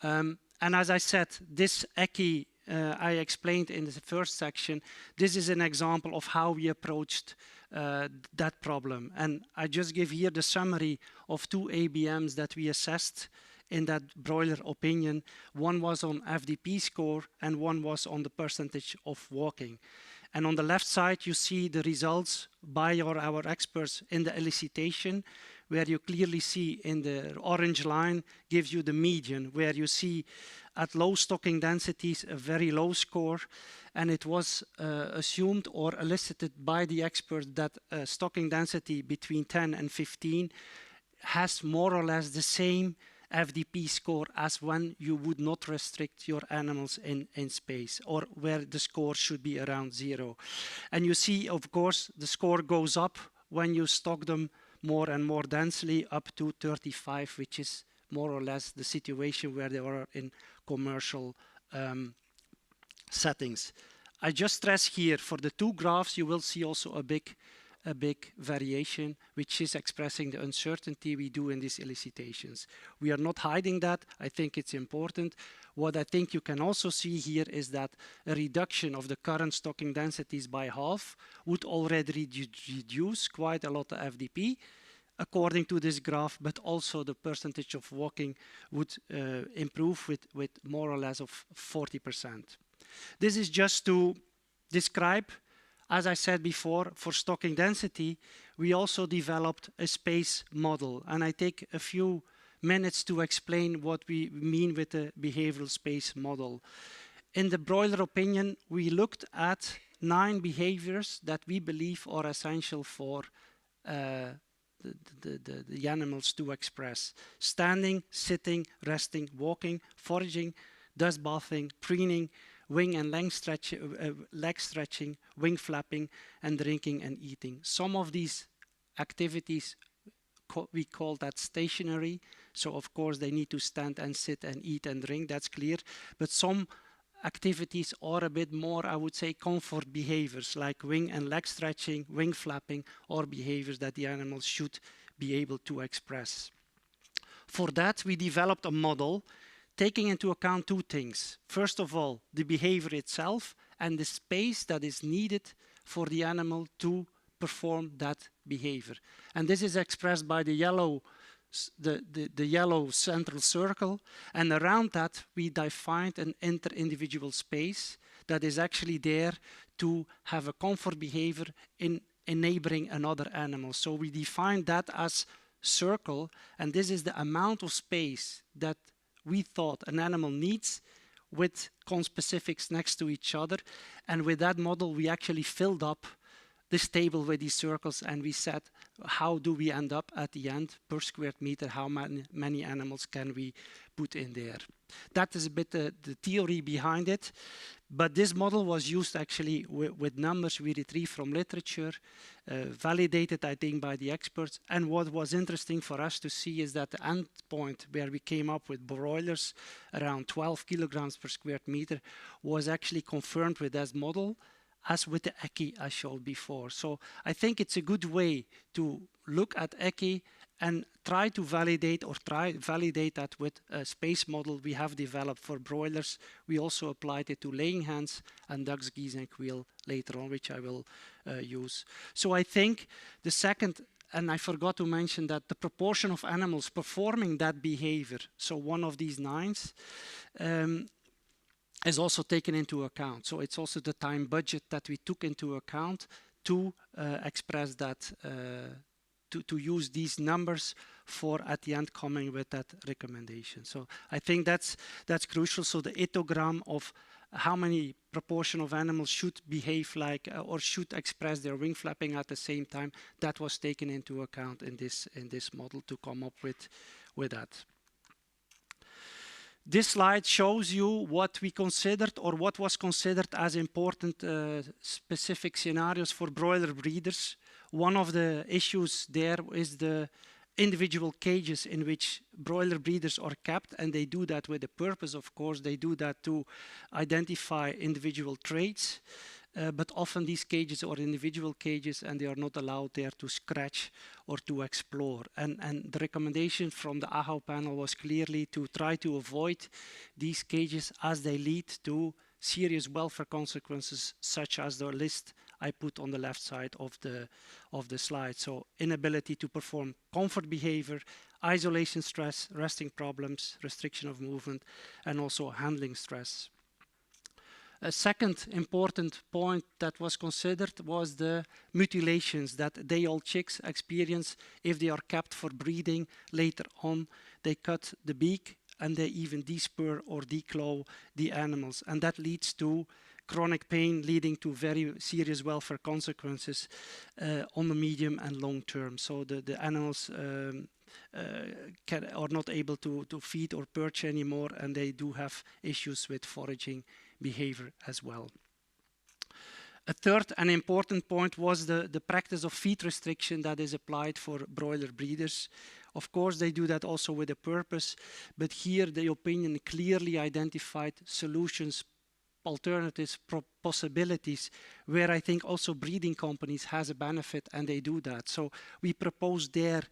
And as I said, this ECI I explained in the first section, this is an example of how we approached that problem. And I just give here the summary of 2 ABMs that we assessed in that broiler opinion. One was on FDP score and one was on the percentage of walking. And on the left side, you see the results by our experts in the elicitation, where you clearly see in the orange line gives you the median, where you see at low stocking densities a very low score. And it was assumed or elicited by the experts that stocking density between 10 and 15 has more or less the same FDP score as when you would not restrict your animals in space, or where the score should be around 0. And you see, of course, the score goes up when you stock them more and more densely, up to 35, which is more or less the situation where they are in commercial settings. I just stress here, for the 2 graphs, you will see also a big variation, which is expressing the uncertainty we do in these elicitations. We are not hiding that. I think it's important. What I think you can also see here is that a reduction of the current stocking densities by half would already reduce quite a lot of FDP, according to this graph, but also the percentage of walking would improve with more or less of 40%. This is just to describe. As I said before, for stocking density, we also developed a space model. And I take a few minutes to explain what we mean with the behavioral space model. In the broiler opinion, we looked at 9 behaviors that we believe are essential for the animals to express: standing, sitting, resting, walking, foraging, dust bathing, preening, wing and leg stretching, wing flapping, and drinking and eating. Some of these activities we call that stationary. So of course they need to stand and sit and eat and drink, that's clear. But some activities are a bit more, I would say, comfort behaviors, like wing and leg stretching, wing flapping, or behaviors that the animals should be able to express. For that, we developed a model taking into account 2 things. First of all, the behavior itself and the space that is needed for the animal to perform that behavior. And this is expressed by the yellow central circle. And around that, we defined an inter-individual space that is actually there to have a comfort behavior in enabling another animal. So we defined that as circle, and this is the amount of space that we thought an animal needs with conspecifics next to each other. And with that model, we actually filled up this table with these circles, and we said, how do we end up at the end per square meter? How many animals can we put in there? That is a bit the theory behind it. But this model was used actually with numbers we retrieved from literature, validated, I think, by the experts. And what was interesting for us to see is that the end point where we came up with broilers around 12 kilograms per square meter was actually confirmed with this model, as with the ECI I showed before. So I think it's a good way to look at ECI and try to validate that with a space model we have developed for broilers. We also applied it to laying hens and ducks, geese and quail later on, which I will use. So I think the second, and I forgot to mention that the proportion of animals performing that behavior, so one of these 9s, is also taken into account. So it's also the time budget that we took into account to express that, to use these numbers for at the end coming with that recommendation. So I think that's crucial. So the etogram of how many proportion of animals should behave like or should express their wing flapping at the same time, that was taken into account in this model to come up with that. This slide shows you what we considered or what was considered as important specific scenarios for broiler breeders. One of the issues there is the individual cages in which broiler breeders are kept, and they do that with a purpose, of course. They do that to identify individual traits, but often these cages are individual cages and they are not allowed there to scratch or to explore. And the recommendation from the BIOHAW panel was clearly to try to avoid these cages as they lead to serious welfare consequences, such as the list I put on the left side of the slide. So inability to perform comfort behavior, isolation stress, resting problems, restriction of movement, and also handling stress. A second important point that was considered was the mutilations that day-old chicks experience if they are kept for breeding. Later on, they cut the beak and they even despur or declaw the animals, and that leads to chronic pain, leading to very serious welfare consequences on the medium and long term. So the animals are not able to feed or perch anymore, and they do have issues with foraging behavior as well. A third and important point was the practice of feed restriction that is applied for broiler breeders. Of course, they do that also with a purpose, but here the opinion clearly identified solutions, alternatives, possibilities, where I think also breeding companies has a benefit, and they do that. So we propose there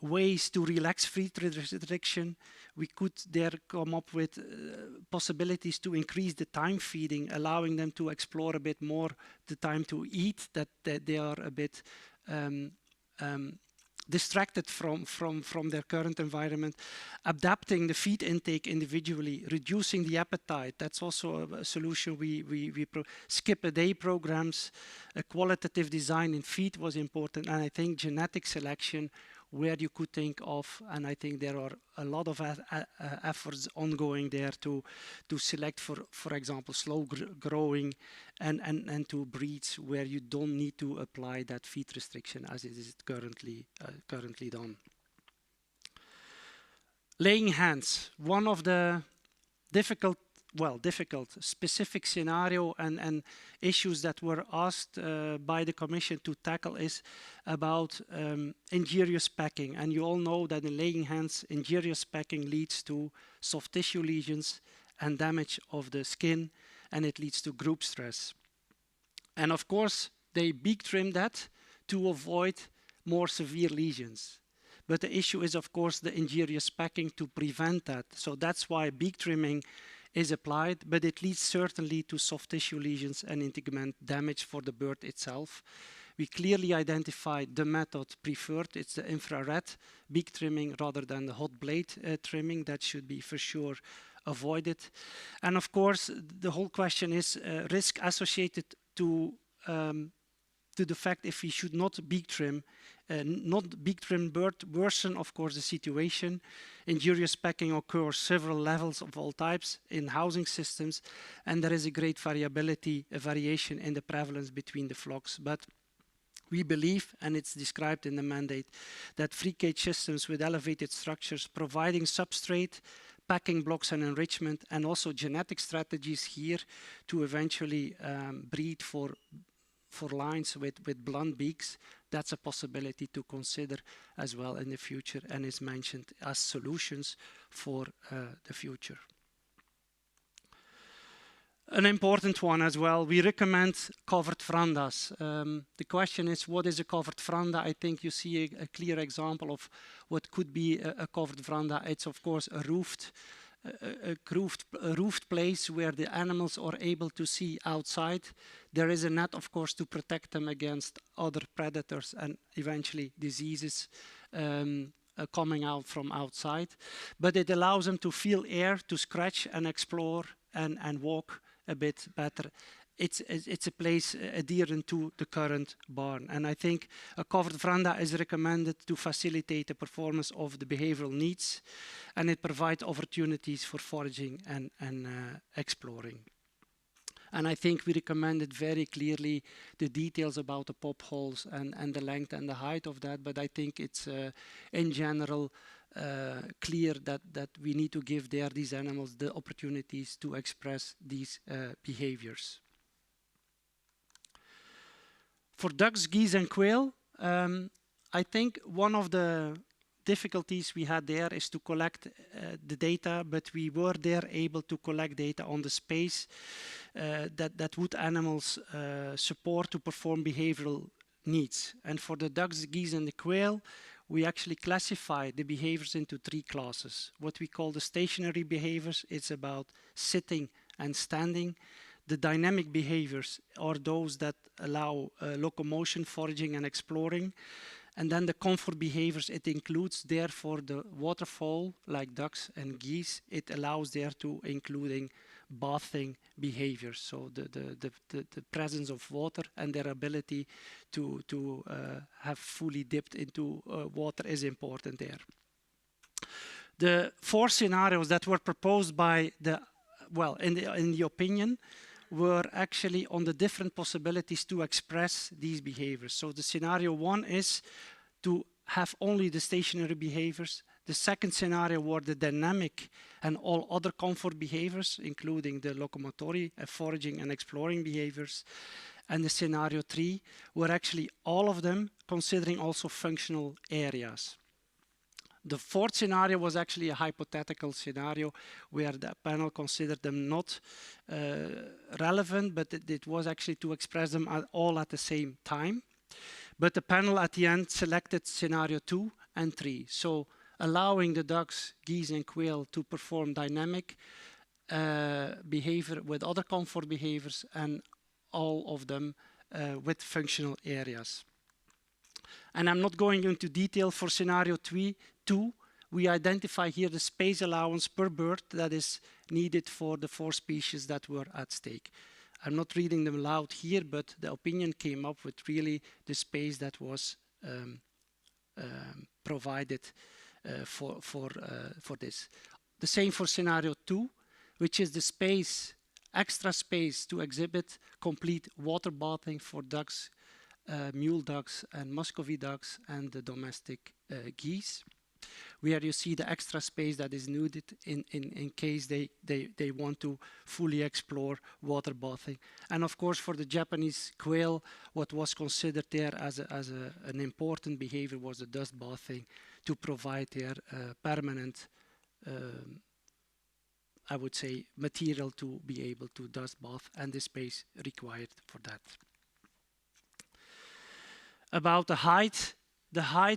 ways to relax feed restriction. We could there come up with possibilities to increase the time feeding, allowing them to explore a bit more the time to eat, that they are a bit distracted from their current environment, adapting the feed intake individually, reducing the appetite. That's also a solution. We skip a day programs, a qualitative design in feed was important, and I think genetic selection, where you could think of, and I think there are a lot of efforts ongoing there to select for example, slow growing and to breeds where you don't need to apply that feed restriction as it is currently done. Laying hens, one of the difficult specific scenario and issues that were asked by the Commission to tackle is about injurious packing. And you all know that in laying hens, injurious packing leads to soft tissue lesions and damage of the skin, and it leads to group stress. And of course, they beak trim that to avoid more severe lesions. But the issue is, of course, the injurious packing to prevent that. So that's why beak trimming is applied, but it leads certainly to soft tissue lesions and integument damage for the bird itself. We clearly identified the method preferred. It's the infrared beak trimming rather than the hot blade trimming. That should be for sure avoided. And of course, the whole question is risk associated to to the fact if we should not beak trim bird worsen, of course, the situation. Injurious pecking occurs several levels of all types in housing systems, and there is a great variation in the prevalence between the flocks. But we believe, and it's described in the mandate, that free cage systems with elevated structures providing substrate, packing blocks and enrichment, and also genetic strategies here to eventually breed for lines with blunt beaks, that's a possibility to consider as well in the future and is mentioned as solutions for the future. An important one as well, we recommend covered verandas. The question is, what is a covered veranda? I think you see a clear example of what could be a covered veranda. It's of course a roofed place where the animals are able to see outside. There is a net, of course, to protect them against other predators and eventually diseases coming out from outside. But it allows them to feel air, to scratch and explore and walk a bit better. It's a place adherent to the current barn. And I think a covered veranda is recommended to facilitate the performance of the behavioral needs, and it provides opportunities for foraging and exploring. And I think we recommended very clearly the details about the pop holes and the length and the height of that, but I think it's in general clear that we need to give these animals the opportunities to express these behaviors. For ducks, geese and quail, I think one of the difficulties we had there is to collect the data, but we were there able to collect data on the space that would animals support to perform behavioral needs. And for the ducks, geese and the quail, we actually classify the behaviors into 3 classes. What we call the stationary behaviors, it's about sitting and standing. The dynamic behaviors are those that allow locomotion, foraging and exploring. And then the comfort behaviors, it includes therefore the waterfowl like ducks and geese. It allows there to including bathing behaviors. So the presence of water and their ability to have fully dipped into water is important there. The 4 scenarios that were proposed by in the opinion were actually on the different possibilities to express these behaviors. So the scenario 1 is to have only the stationary behaviors. The second scenario were the dynamic and all other comfort behaviors, including the locomotory, foraging and exploring behaviors. And the scenario 3 were actually all of them considering also functional areas. The 4th scenario was actually a hypothetical scenario where the panel considered them not relevant, but it was actually to express them all at the same time. But the panel at the end selected scenario 2 and 3. So allowing the ducks, geese and quail to perform dynamic behavior with other comfort behaviors and all of them with functional areas. And I'm not going into detail for scenario 2. We identify here the space allowance per bird that is needed for the 4 species that were at stake. I'm not reading them aloud here, but the opinion came up with really the space that was provided for this. The same for scenario 2, which is the space, extra space to exhibit complete water bathing for ducks, mule ducks and Muscovy ducks and the domestic geese, where you see the extra space that is needed in case they want to fully explore water bathing. And of course for the Japanese quail, what was considered there as an important behavior was the dust bathing to provide their permanent, I would say, material to be able to dust bath and the space required for that. About the height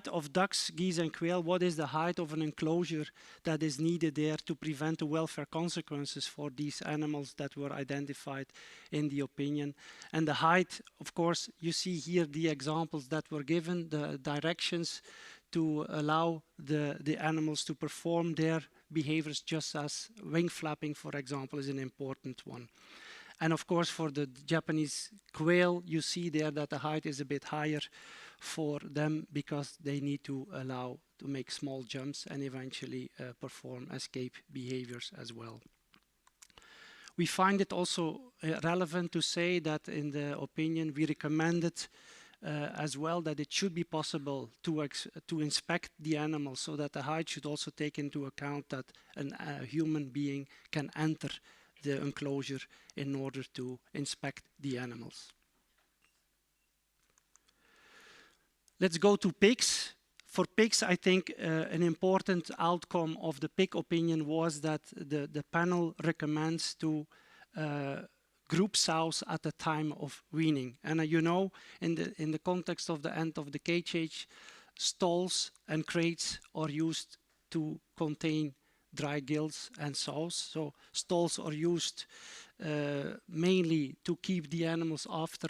of ducks, geese and quail, what is the height of an enclosure that is needed there to prevent the welfare consequences for these animals that were identified in the opinion. And the height, of course, you see here the examples that were given, the directions to allow the animals to perform their behaviors, just as wing flapping, for example, is an important one. And of course, for the Japanese quail, you see there that the height is a bit higher for them because they need to allow to make small jumps and eventually perform escape behaviors as well. We find it also relevant to say that in the opinion we recommended as well that it should be possible to inspect the animal, so that the height should also take into account that a human being can enter the enclosure in order to inspect the animals. Let's go to pigs. For pigs, I think an important outcome of the pig opinion was that the panel recommends to group sows at the time of weaning. And you know, in the context of the end of the cage age, stalls and crates are used to contain dry gills and sows. So stalls are used mainly to keep the animals after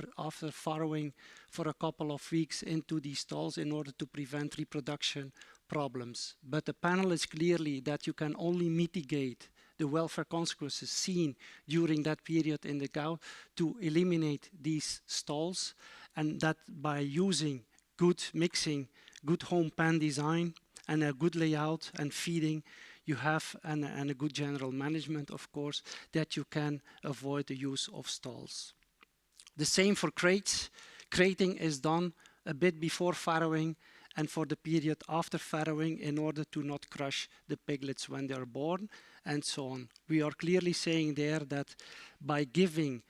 farrowing for a couple of weeks into these stalls in order to prevent reproduction problems. But the panel is clearly that you can only mitigate the welfare consequences seen during that period in the cow to eliminate these stalls, and that by using good mixing, good home pen design and a good layout and feeding, you have and a good general management, of course, that you can avoid the use of stalls. The same for crates. Crating is done a bit before farrowing and for the period after farrowing in order to not crush the piglets when they are born and so on. We are clearly saying there that by giving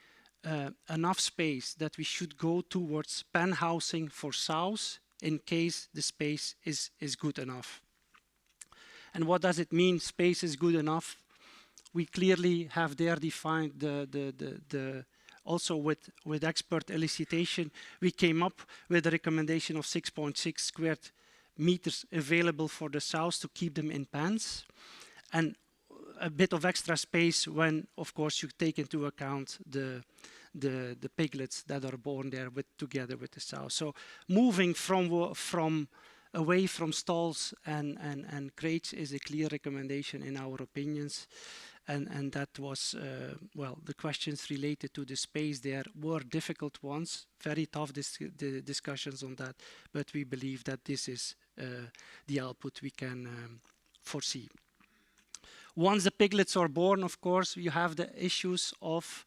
enough space that we should go towards pen housing for sows in case the space is good enough. And what does it mean, space is good enough? We clearly have there defined also with expert elicitation, we came up with a recommendation of 6.6 square meters available for the sows to keep them in pens, and a bit of extra space when, of course, you take into account the piglets that are born there together with the sows. So moving from away from stalls and crates is a clear recommendation in our opinions. And that was, well, the questions related to the space there were difficult ones, very tough discussions on that, but we believe that this is the output we can foresee. Once the piglets are born, of course, you have the issues of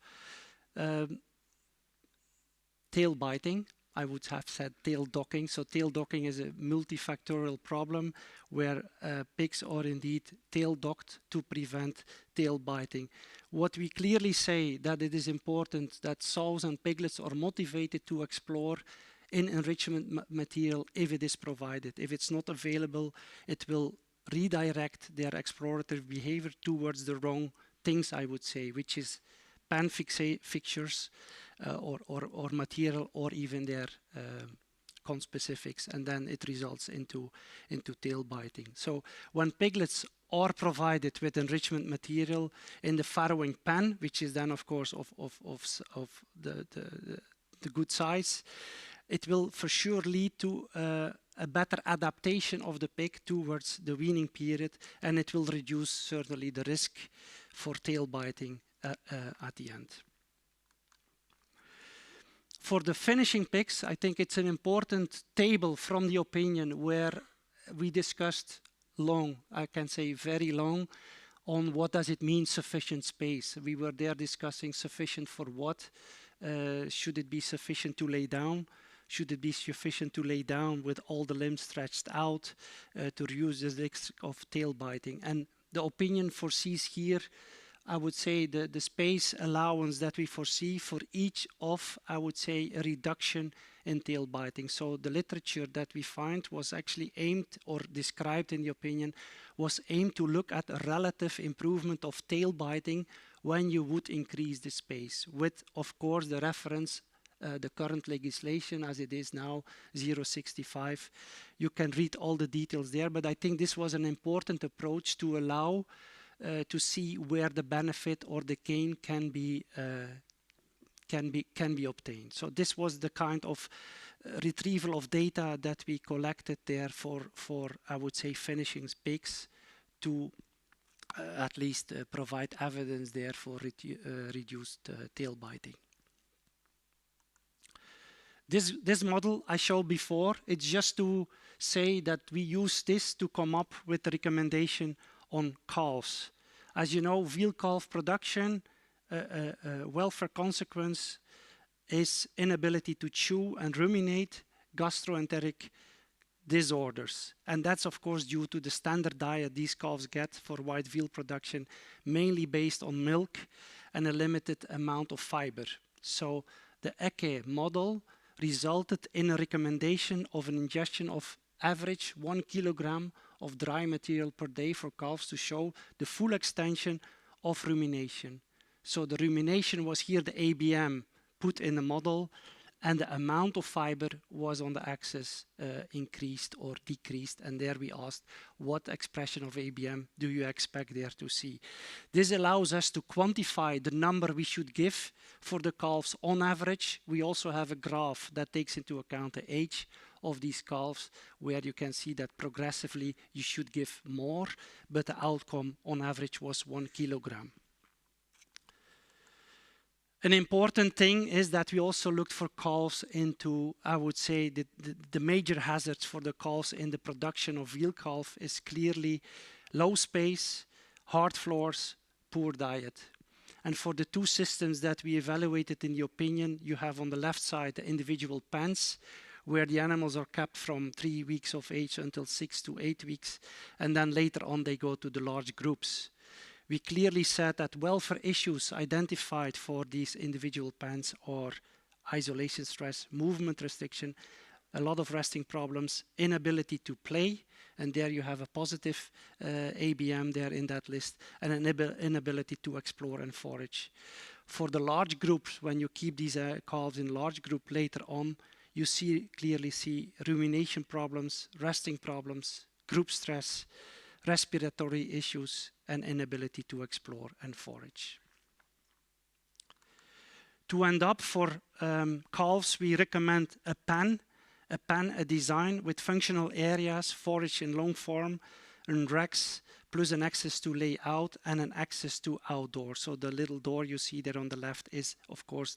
tail biting. I would have said tail docking. So tail docking is a multifactorial problem where pigs are indeed tail docked to prevent tail biting. What we clearly say that it is important that sows and piglets are motivated to explore in enrichment material if it is provided. If it's not available, it will redirect their explorative behavior towards the wrong things, I would say, which is pen fixtures, or material, or even their conspecifics, and then it results into tail biting. So when piglets are provided with enrichment material in the farrowing pen, which is then of course of the good size, it will for sure lead to a better adaptation of the pig towards the weaning period, and it will reduce certainly the risk for tail biting at the end. For the finishing pigs, I think it's an important table from the opinion where we discussed long, I can say very long, on what does it mean sufficient space. We were there discussing sufficient for what. Should it be sufficient to lay down? Should it be sufficient to lay down with all the limbs stretched out to reduce the risk of tail biting? And the opinion foresees here, I would say, the space allowance that we foresee for each of, I would say, a reduction in tail biting. So the literature that we find was actually aimed, or described in the opinion, was aimed to look at a relative improvement of tail biting when you would increase the space, with, of course, the reference, the current legislation as it is now, 0.65. You can read all the details there, but I think this was an important approach to allow to see where the benefit or the gain can be obtained. So this was the kind of retrieval of data that we collected there for I would say finishing pigs to at least provide evidence there for reduced tail biting. This model I showed before, it's just to say that we use this to come up with the recommendation on calves. As you know, veal calf production, welfare consequence is inability to chew and ruminate, gastroenteric disorders. And that's of course due to the standard diet these calves get for white veal production, mainly based on milk and a limited amount of fiber. So the ECE model resulted in a recommendation of an ingestion of average 1 kilogram of dry material per day for calves to show the full extension of rumination. So the rumination was here the ABM put in the model, and the amount of fiber was on the axis increased or decreased. And there we asked, what expression of ABM do you expect there to see? This allows us to quantify the number we should give for the calves on average. We also have a graph that takes into account the age of these calves, where you can see that progressively you should give more, but the outcome on average was 1 kilogram. An important thing is that we also looked for calves into, I would say, the major hazards for the calves in the production of veal calf is clearly low space, hard floors, poor diet. And for the two systems that we evaluated in the opinion, you have on the left side the individual pens, where the animals are kept from 3 weeks of age until 6 to 8 weeks, and then later on they go to the large groups. We clearly said that welfare issues identified for these individual pens are isolation stress, movement restriction, a lot of resting problems, inability to play, and there you have a positive ABM there in that list, and an inability to explore and forage. For the large groups, when you keep these calves in large group later on, you clearly see rumination problems, resting problems, group stress, respiratory issues, and inability to explore and forage. To end up for calves, we recommend a pen, a design with functional areas, forage in long form, and racks, plus an access to lay out and an access to outdoor. So the little door you see there on the left is, of course,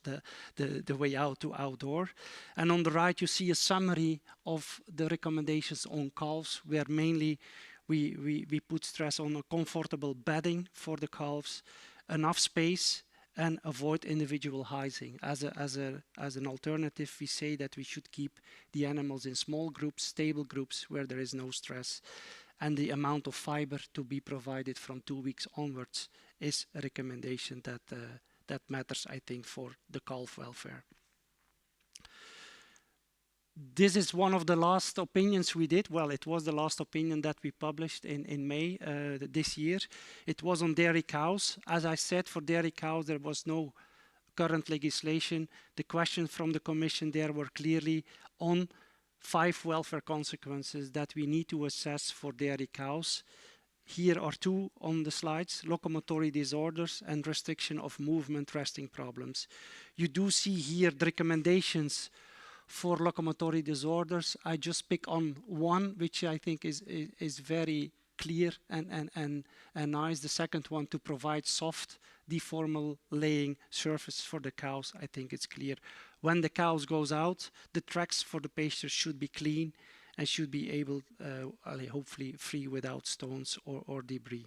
the way out to outdoor. And on the right, you see a summary of the recommendations on calves, where mainly we put stress on a comfortable bedding for the calves, enough space, and avoid individual housing. As an alternative, we say that we should keep the animals in small groups, stable groups, where there is no stress. And the amount of fiber to be provided from 2 weeks onwards is a recommendation that matters, I think, for the calf welfare. This is one of the last opinions we did. Well, it was the last opinion that we published in May this year. It was on dairy cows. As I said, for dairy cows, there was no current legislation. The questions from the Commission there were clearly on 5 welfare consequences that we need to assess for dairy cows. Here are 2 on the slides: locomotory disorders and restriction of movement, resting problems. You do see here the recommendations for locomotory disorders. I just pick on one, which I think is very clear and nice. The second one, to provide soft, deformal laying surface for the cows. I think it's clear. When the cows goes out, the tracks for the pasture should be clean and should be able, hopefully free without stones or debris.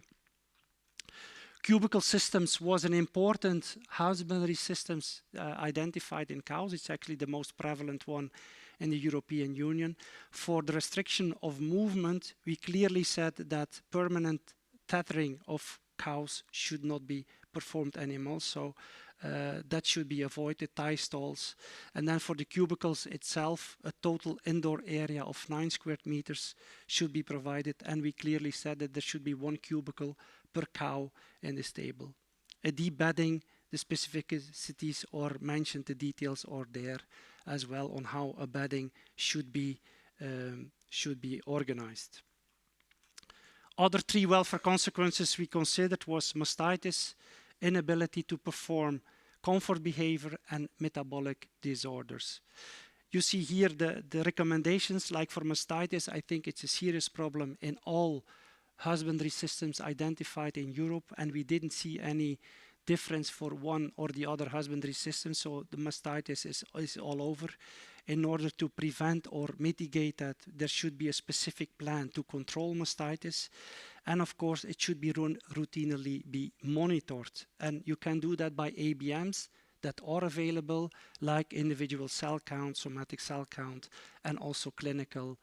Cubicle systems was an important husbandry systems identified in cows. It's actually the most prevalent one in the European Union. For the restriction of movement, we clearly said that permanent tethering of cows should not be performed anymore. So that should be avoided, tie stalls. And then for the cubicles itself, a total indoor area of 9 square meters should be provided. And we clearly said that there should be 1 cubicle per cow in the stable. A deep bedding, the specificities are mentioned, the details are there as well on how a bedding should be organized. Other 3 welfare consequences we considered was mastitis, inability to perform comfort behavior, and metabolic disorders. You see here the recommendations, like for mastitis. I think it's a serious problem in all husbandry systems identified in Europe, and we didn't see any difference for one or the other husbandry system, so the mastitis is all over. In order to prevent or mitigate that, there should be a specific plan to control mastitis, and of course it should be routinely be monitored, and you can do that by ABMs that are available, like individual cell count, somatic cell count, and also clinical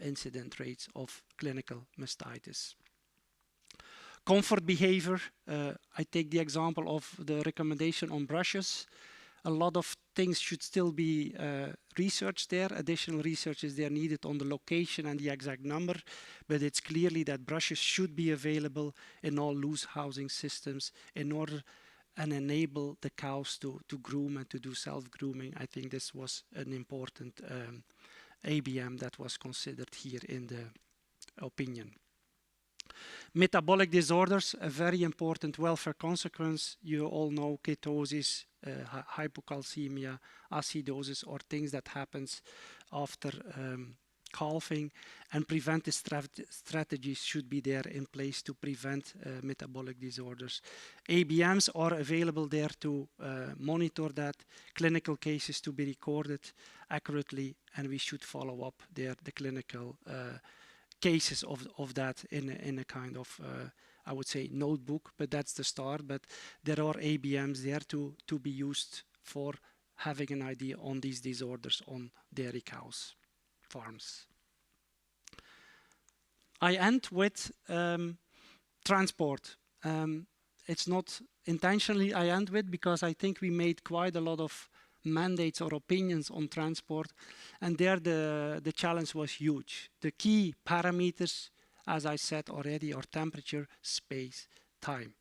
incident rates of clinical mastitis. Comfort behavior, I take the example of the recommendation on brushes. A lot of things should still be researched there. Additional research is there needed on the location and the exact number, but it's clearly that brushes should be available in all loose housing systems in order and enable the cows to groom and to do self-grooming. I think this was an important ABM that was considered here in the opinion. Metabolic disorders, a very important welfare consequence. You all know ketosis, hypocalcemia, acidosis, or things that happens after calving, and preventive strategies should be there in place to prevent metabolic disorders. ABMs are available there to monitor that, clinical cases to be recorded accurately, and we should follow up there the clinical cases of that in a kind of, I would say, notebook, but that's the start. But there are ABMs there to be used for having an idea on these disorders on dairy cows farms. I end with transport. It's not intentionally I end with, because I think we made quite a lot of mandates or opinions on transport, and there the challenge was huge. The key parameters, as I said already, are temperature, space, time.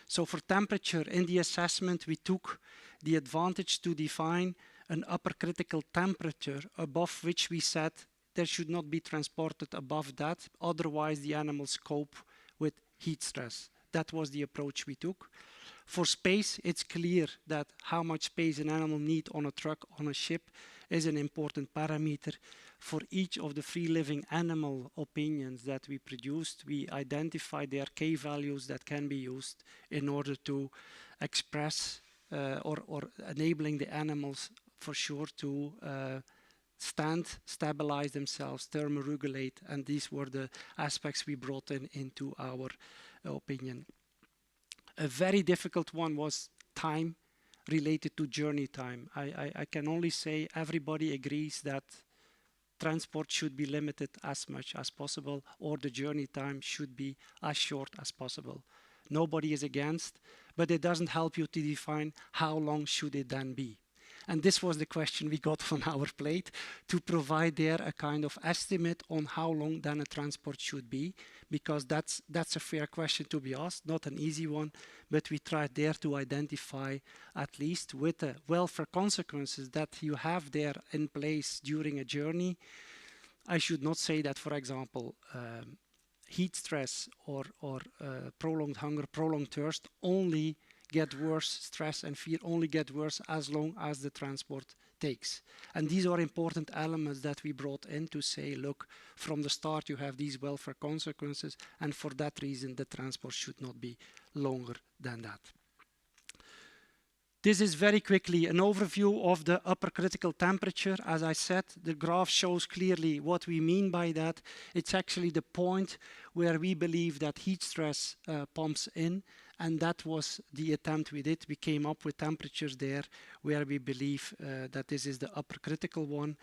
So for temperature, in the assessment we took the advantage to define an upper critical temperature above which we said there should not be transported above that, otherwise the animals cope with heat stress. That was the approach we took. For space, it's clear that how much space an animal needs on a truck, on a ship, is an important parameter. For each of the free living animal opinions that we produced, we identified their K values that can be used in order to express or enabling the animals for sure to stabilize themselves, thermoregulate, and these were the aspects we brought into our opinion. A very difficult one was time related to journey time. I can only say everybody agrees that transport should be limited as much as possible, or the journey time should be as short as possible. Nobody is against, but it doesn't help you to define how long should it then be. And this was the question we got on our plate, to provide there a kind of estimate on how long then a transport should be, because that's a fair question to be asked, not an easy one, but we tried there to identify, at least with the welfare consequences that you have there in place during a journey. I should not say that, for example, heat stress or prolonged hunger, prolonged thirst only get worse, stress and fear only get worse as long as the transport takes. And these are important elements that we brought in to say, look, from the start you have these welfare consequences, and for that reason the transport should not be longer than that. This is very quickly an overview of the upper critical temperature. As I said, the graph shows clearly what we mean by that. It's actually the point where we believe that heat stress pumps in, and that was the attempt we did. We came up with temperatures there where we believe that this is the upper critical one,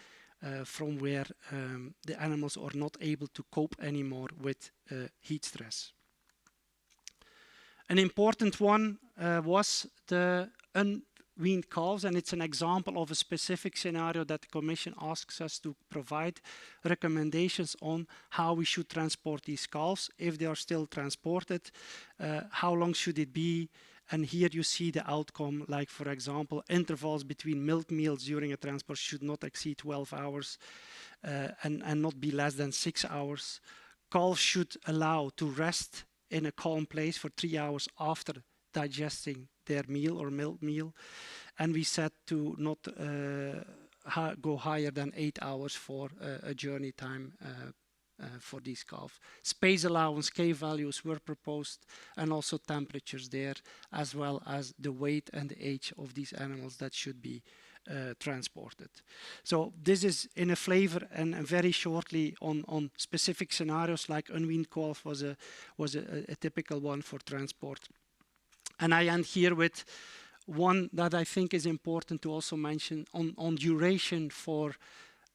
from where the animals are not able to cope anymore with heat stress. An important one was the unweaned calves, and it's an example of a specific scenario that the Commission asks us to provide recommendations on how we should transport these calves, if they are still transported, how long should it be, and here you see the outcome, like for example, intervals between milk meals during a transport should not exceed 12 hours and not be less than 6 hours. Calves should allow to rest in a calm place for 3 hours after digesting their meal or milk meal, and we said to not go higher than 8 hours for a journey time for these calves. Space allowance, K values were proposed, and also temperatures there, as well as the weight and the age of these animals that should be transported. So this is in a flavor and very shortly on specific scenarios, like unweaned calf was a typical one for transport. And I end here with one that I think is important to also mention on duration for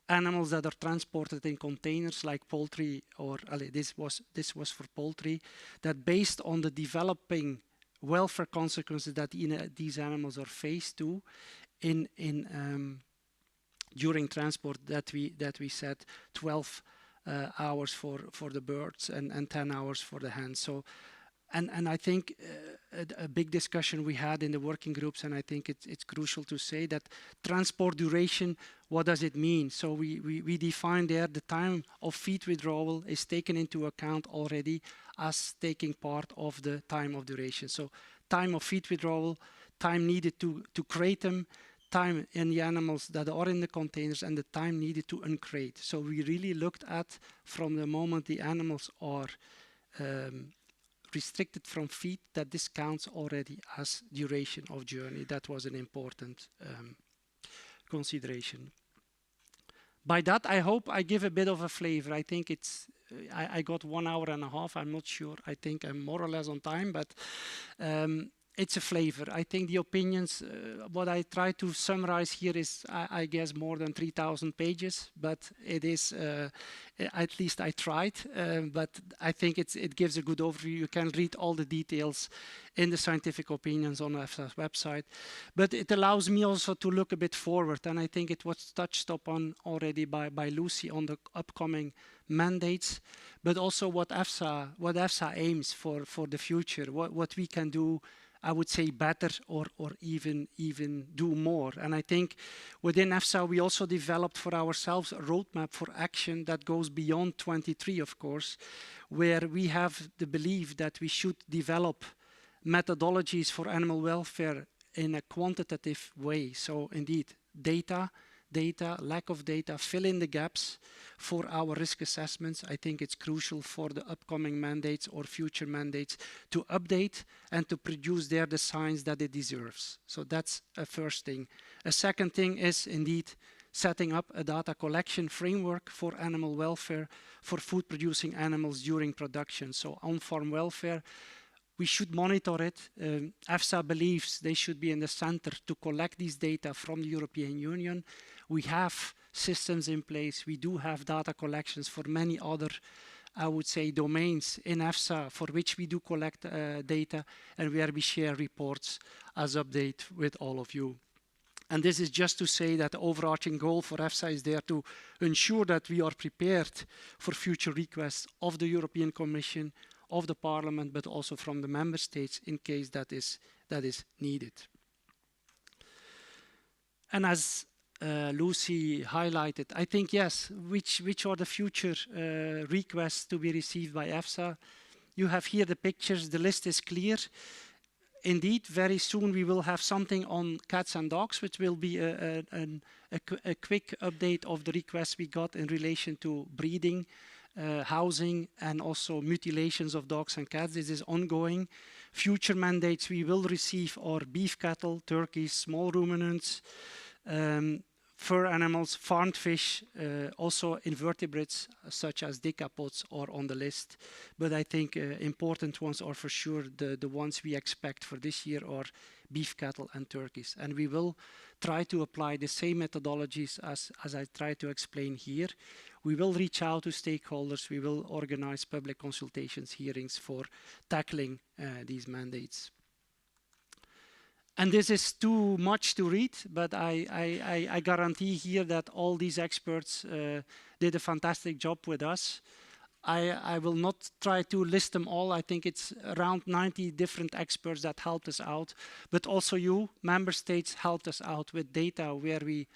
animals that are transported in containers like poultry, or this was for poultry, that based on the developing welfare consequences that these animals are faced to during transport, that we set 12 hours for the birds and 10 hours for the hens. So, and I think a big discussion we had in the working groups, and I think it's crucial to say that transport duration, what does it mean? So we define there the time of feed withdrawal is taken into account already as taking part of the time of duration. So time of feed withdrawal, time needed to crate them, time in the animals that are in the containers, and the time needed to uncrate. So we really looked at from the moment the animals are restricted from feed, that this counts already as duration of journey. That was an important consideration. By that, I hope I give a bit of a flavor. I think I got 1 hour and a half. I'm not sure. I think I'm more or less on time, but it's a flavor. I think the opinions, what I try to summarize here is, I guess, more than 3,000 pages, but it is, at least I tried, but I think it gives a good overview. You can read all the details in the scientific opinions on EFSA's website, but it allows me also to look a bit forward, and I think it was touched upon already by Lucy on the upcoming mandates, but also what EFSA aims for the future, what we can do, I would say, better or even do more. And I think within EFSA we also developed for ourselves a roadmap for action that goes beyond 23, of course, where we have the belief that we should develop methodologies for animal welfare in a quantitative way. So indeed, data, lack of data, fill in the gaps for our risk assessments. I think it's crucial for the upcoming mandates or future mandates to update and to produce there the science that it deserves. So that's a first thing. A second thing is indeed setting up a data collection framework for animal welfare for food producing animals during production. So on-farm welfare, we should monitor it. EFSA believes they should be in the center to collect these data from the European Union. We have systems in place. We do have data collections for many other, I would say, domains in EFSA for which we do collect data, and where we share reports as update with all of you. And this is just to say that the overarching goal for EFSA is there to ensure that we are prepared for future requests of the European Commission, of the Parliament, but also from the Member States in case that is needed. And as Lucy highlighted, I think, yes, which are the future requests to be received by EFSA? You have here the pictures, the list is clear. Indeed, very soon we will have something on cats and dogs, which will be a quick update of the requests we got in relation to breeding, housing, and also mutilations of dogs and cats. This is ongoing. Future mandates we will receive are beef cattle, turkeys, small ruminants, fur animals, farmed fish, also invertebrates such as decapods are on the list. But I think important ones are for sure the ones we expect for this year are beef cattle and turkeys. And we will try to apply the same methodologies as I try to explain here. We will reach out to stakeholders. We will organize public consultations, hearings for tackling these mandates. And this is too much to read, but I guarantee here that all these experts did a fantastic job with us. I will not try to list them all. I think it's around 90 different experts that helped us out, but also you, member states, helped us out with data where we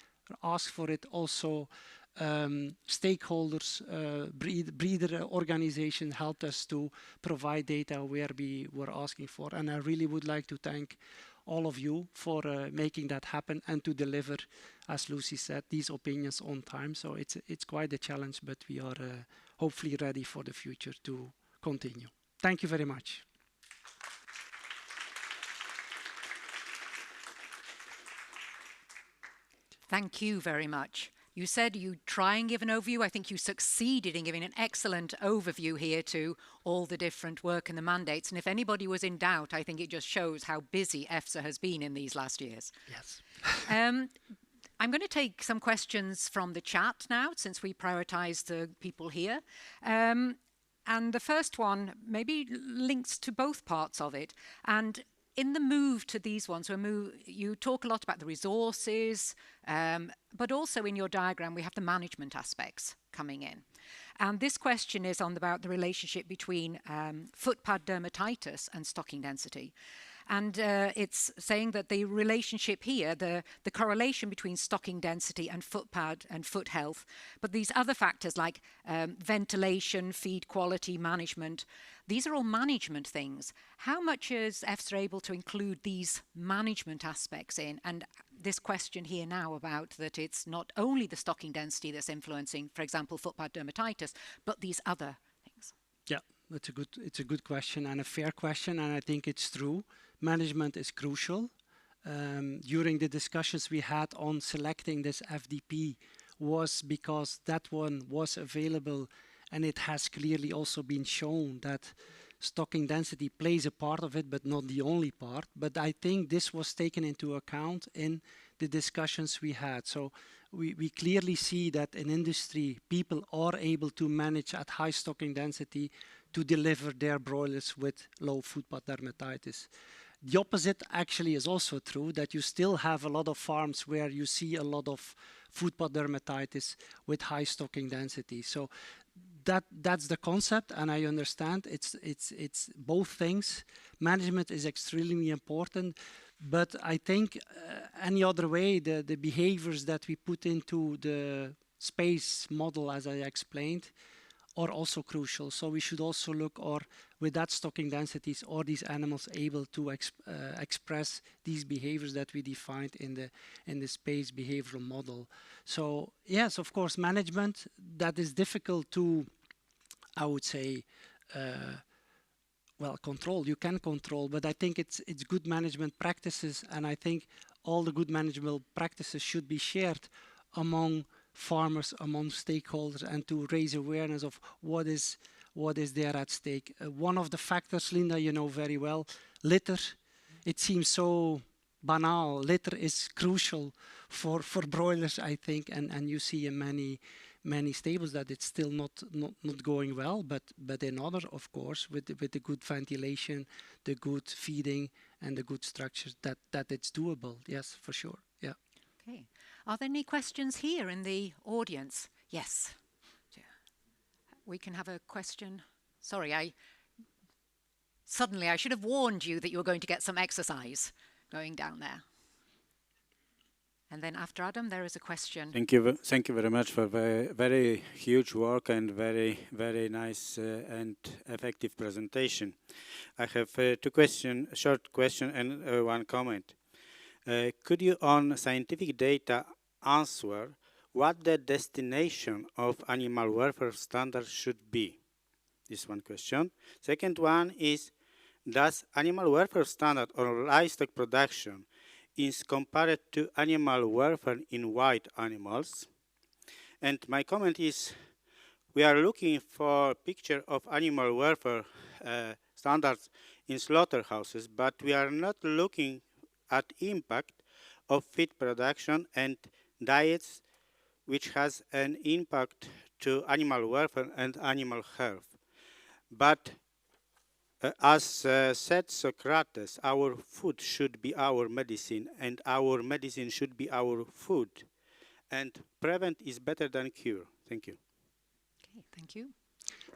asked for it. Also, stakeholders, breeder organizations helped us to provide data where we were asking for. And I really would like to thank all of you for making that happen and to deliver, as Lucy said, these opinions on time. So it's quite a challenge, but we are hopefully ready for the future to continue. Thank you very much. Thank you very much. You said you'd try and give an overview. I think you succeeded in giving an excellent overview here to all the different work and the mandates. And if anybody was in doubt, I think it just shows how busy EFSA has been in these last years. Yes. I'm going to take some questions from the chat now, since we prioritise the people here. And the first one maybe links to both parts of it. And in the move to these ones, you talk a lot about the resources, but also in your diagram, we have the management aspects coming in. And this question is about the relationship between foot pad dermatitis and stocking density. And it's saying that the relationship here, the correlation between stocking density and foot pad and foot health, but these other factors like ventilation, feed quality, management, these are all management things. How much is EFSA able to include these management aspects in? And this question here now about that it's not only the stocking density that's influencing, for example, foot pad dermatitis, but these other things. Yeah, it's a good question and a fair question, and I think it's true. Management is crucial. During the discussions we had on selecting this FDP was because that one was available, and it has clearly also been shown that stocking density plays a part of it, but not the only part. But I think this was taken into account in the discussions we had. So we clearly see that in industry, people are able to manage at high stocking density to deliver their broilers with low foot pad dermatitis. The opposite actually is also true, that you still have a lot of farms where you see a lot of foot pad dermatitis with high stocking density. So that's the concept, and I understand it's both things. Management is extremely important, but I think any other way, the behaviors that we put into the space model, as I explained, are also crucial. So we should also look, or with that stocking densities, are these animals able to express these behaviors that we defined in the space behavioral model. So yes, of course, management, that is difficult to, I would say, well, control. You can control, but I think it's good management practices, and I think all the good management practices should be shared among farmers, among stakeholders, and to raise awareness of what is there at stake. One of the factors, Linda, you know very well, litter. It seems so banal. Litter is crucial for broilers, I think, and you see in many stables that it's still not going well, but in other, of course, with the good ventilation, the good feeding, and the good structures, that it's doable. Yes, for sure. Yeah. Okay. Are there any questions here in the audience? Yes. We can have a question. Sorry, I should have warned you that you were going to get some exercise going down there. And then after Adam, there is a question. Thank you very much for very huge work and very nice and effective presentation. I have two questions, a short question and one comment. Could you, on scientific data, answer what the destination of animal welfare standards should be? This is one question. Second one is, does animal welfare standard or livestock production is compared to animal welfare in wild animals? And my comment is, we are looking for a picture of animal welfare standards in slaughterhouses, but we are not looking at impact of feed production and diets, which has an impact to animal welfare and animal health. But as said Socrates, our food should be our medicine, and our medicine should be our food. And prevent is better than cure. Thank you. Okay, thank you.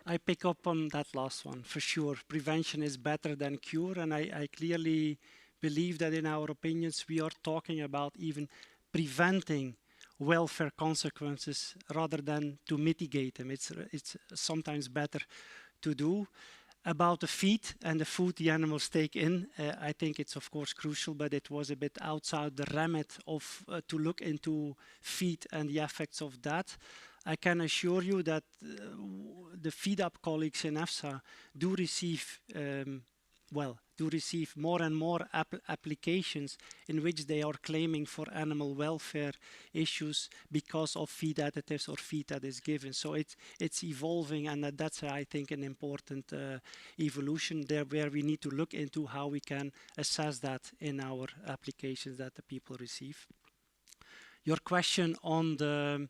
I pick up on that last one, for sure. Prevention is better than cure, and I clearly believe that in our opinions we are talking about even preventing welfare consequences rather than to mitigate them. It's sometimes better to do. About the feed and the food the animals take in, I think it's of course crucial, but it was a bit outside the remit of to look into feed and the effects of that. I can assure you that the feed-up colleagues in EFSA do receive more and more applications in which they are claiming for animal welfare issues because of feed additives or feed that is given. So it's evolving, and that's, I think, an important evolution there, where we need to look into how we can assess that in our applications that the people receive. Your question on the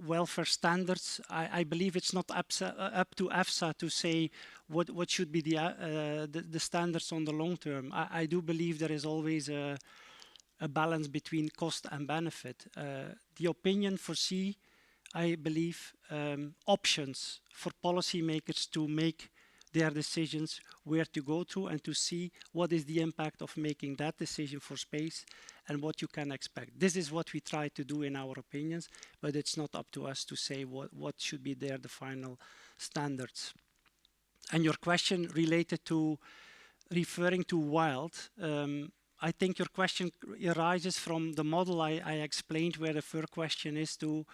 welfare standards, I believe it's not up to EFSA to say what should be the standards on the long term. I do believe there is always a balance between cost and benefit. The opinion foresee, I believe, options for policymakers to make their decisions where to go to, and to see what is the impact of making that decision for space and what you can expect. This is what we try to do in our opinions, but it's not up to us to say what should be there, the final standards. And your question related to referring to wild, I think your question arises from the model I explained, where the first question is to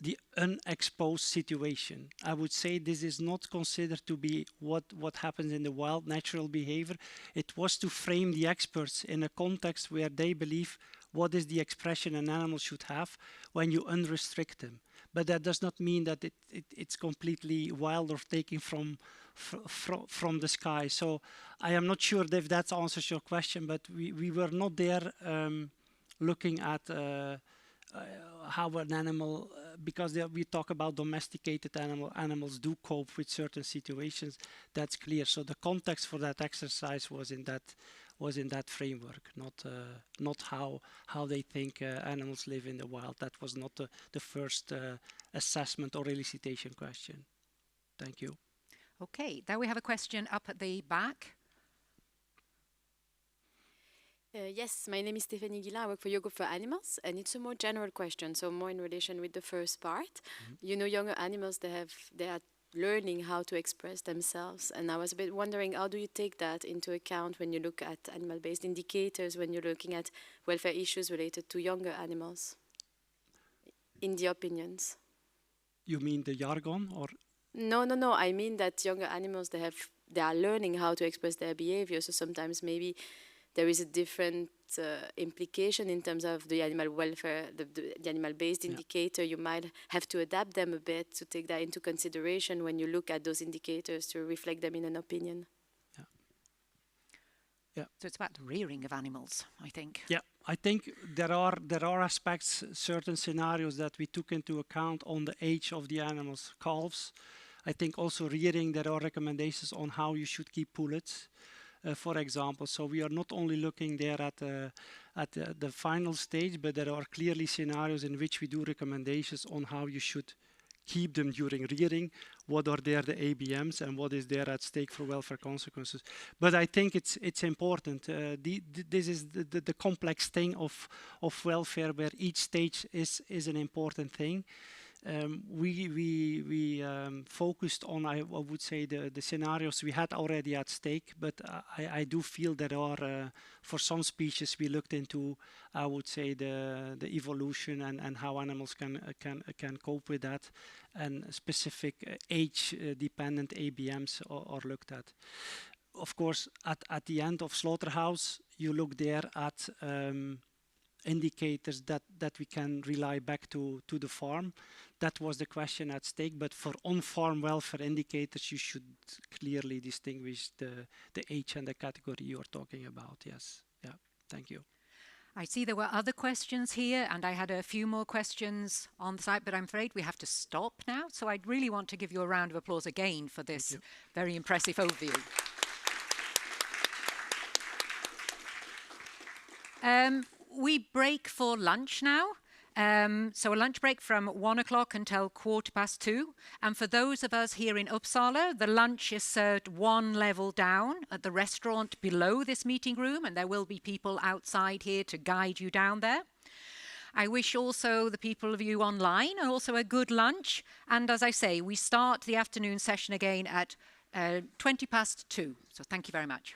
the unexposed situation. I would say this is not considered to be what happens in the wild natural behavior. It was to frame the experts in a context where they believe what is the expression an animal should have when you unrestrict them. But that does not mean that it's completely wild or taken from the sky. So I am not sure if that answers your question, but we were not there looking at how an animal, because we talk about domesticated animals do cope with certain situations. That's clear. So the context for that exercise was in that framework, not how they think animals live in the wild. That was not the first assessment or elicitation question. Thank you. Okay, then we have a question up at the back. Yes, my name is Stephanie Guillain. I work for Yoga for Animals, and it's a more general question, so more in relation with the first part. You know, younger animals, they are learning how to express themselves, and I was a bit wondering, how do you take that into account when you look at animal-based indicators, when you're looking at welfare issues related to younger animals, in the opinions? You mean the jargon, or? No. I mean that younger animals, they are learning how to express their behavior, so sometimes maybe there is a different implication in terms of the animal welfare, the animal-based indicator. You might have to adapt them a bit to take that into consideration when you look at those indicators to reflect them in an opinion. Yeah. So it's about the rearing of animals, I think. Yeah, I think there are aspects, certain scenarios that we took into account on the age of the animals, calves. I think also rearing, there are recommendations on how you should keep pullets. For example, so we are not only looking there at the final stage, but there are clearly scenarios in which we do recommendations on how you should keep them during rearing, what are there the ABMs, and what is there at stake for welfare consequences. But I think it's important. This is the complex thing of welfare, where each stage is an important thing. We focused on, I would say, the scenarios we had already at stake, but I do feel there are, for some species, we looked into, I would say, the evolution and how animals can cope with that, and specific age-dependent ABMs are looked at. Of course, at the end of slaughterhouse, you look there at indicators that we can rely back to the farm. That was the question at stake, but for on-farm welfare indicators, you should clearly distinguish the age and the category you're talking about. Yes, yeah, thank you. I see there were other questions here, and I had a few more questions on the site, but I'm afraid we have to stop now. So I'd really want to give you a round of applause again for this very impressive overview. We break for lunch now. So a lunch break from 1 o'clock until 2:15. And for those of us here in Uppsala, the lunch is served one level down at the restaurant below this meeting room, and there will be people outside here to guide you down there. I wish also the people of you online also a good lunch. And as I say, we start the afternoon session again at 2:20. So thank you very much.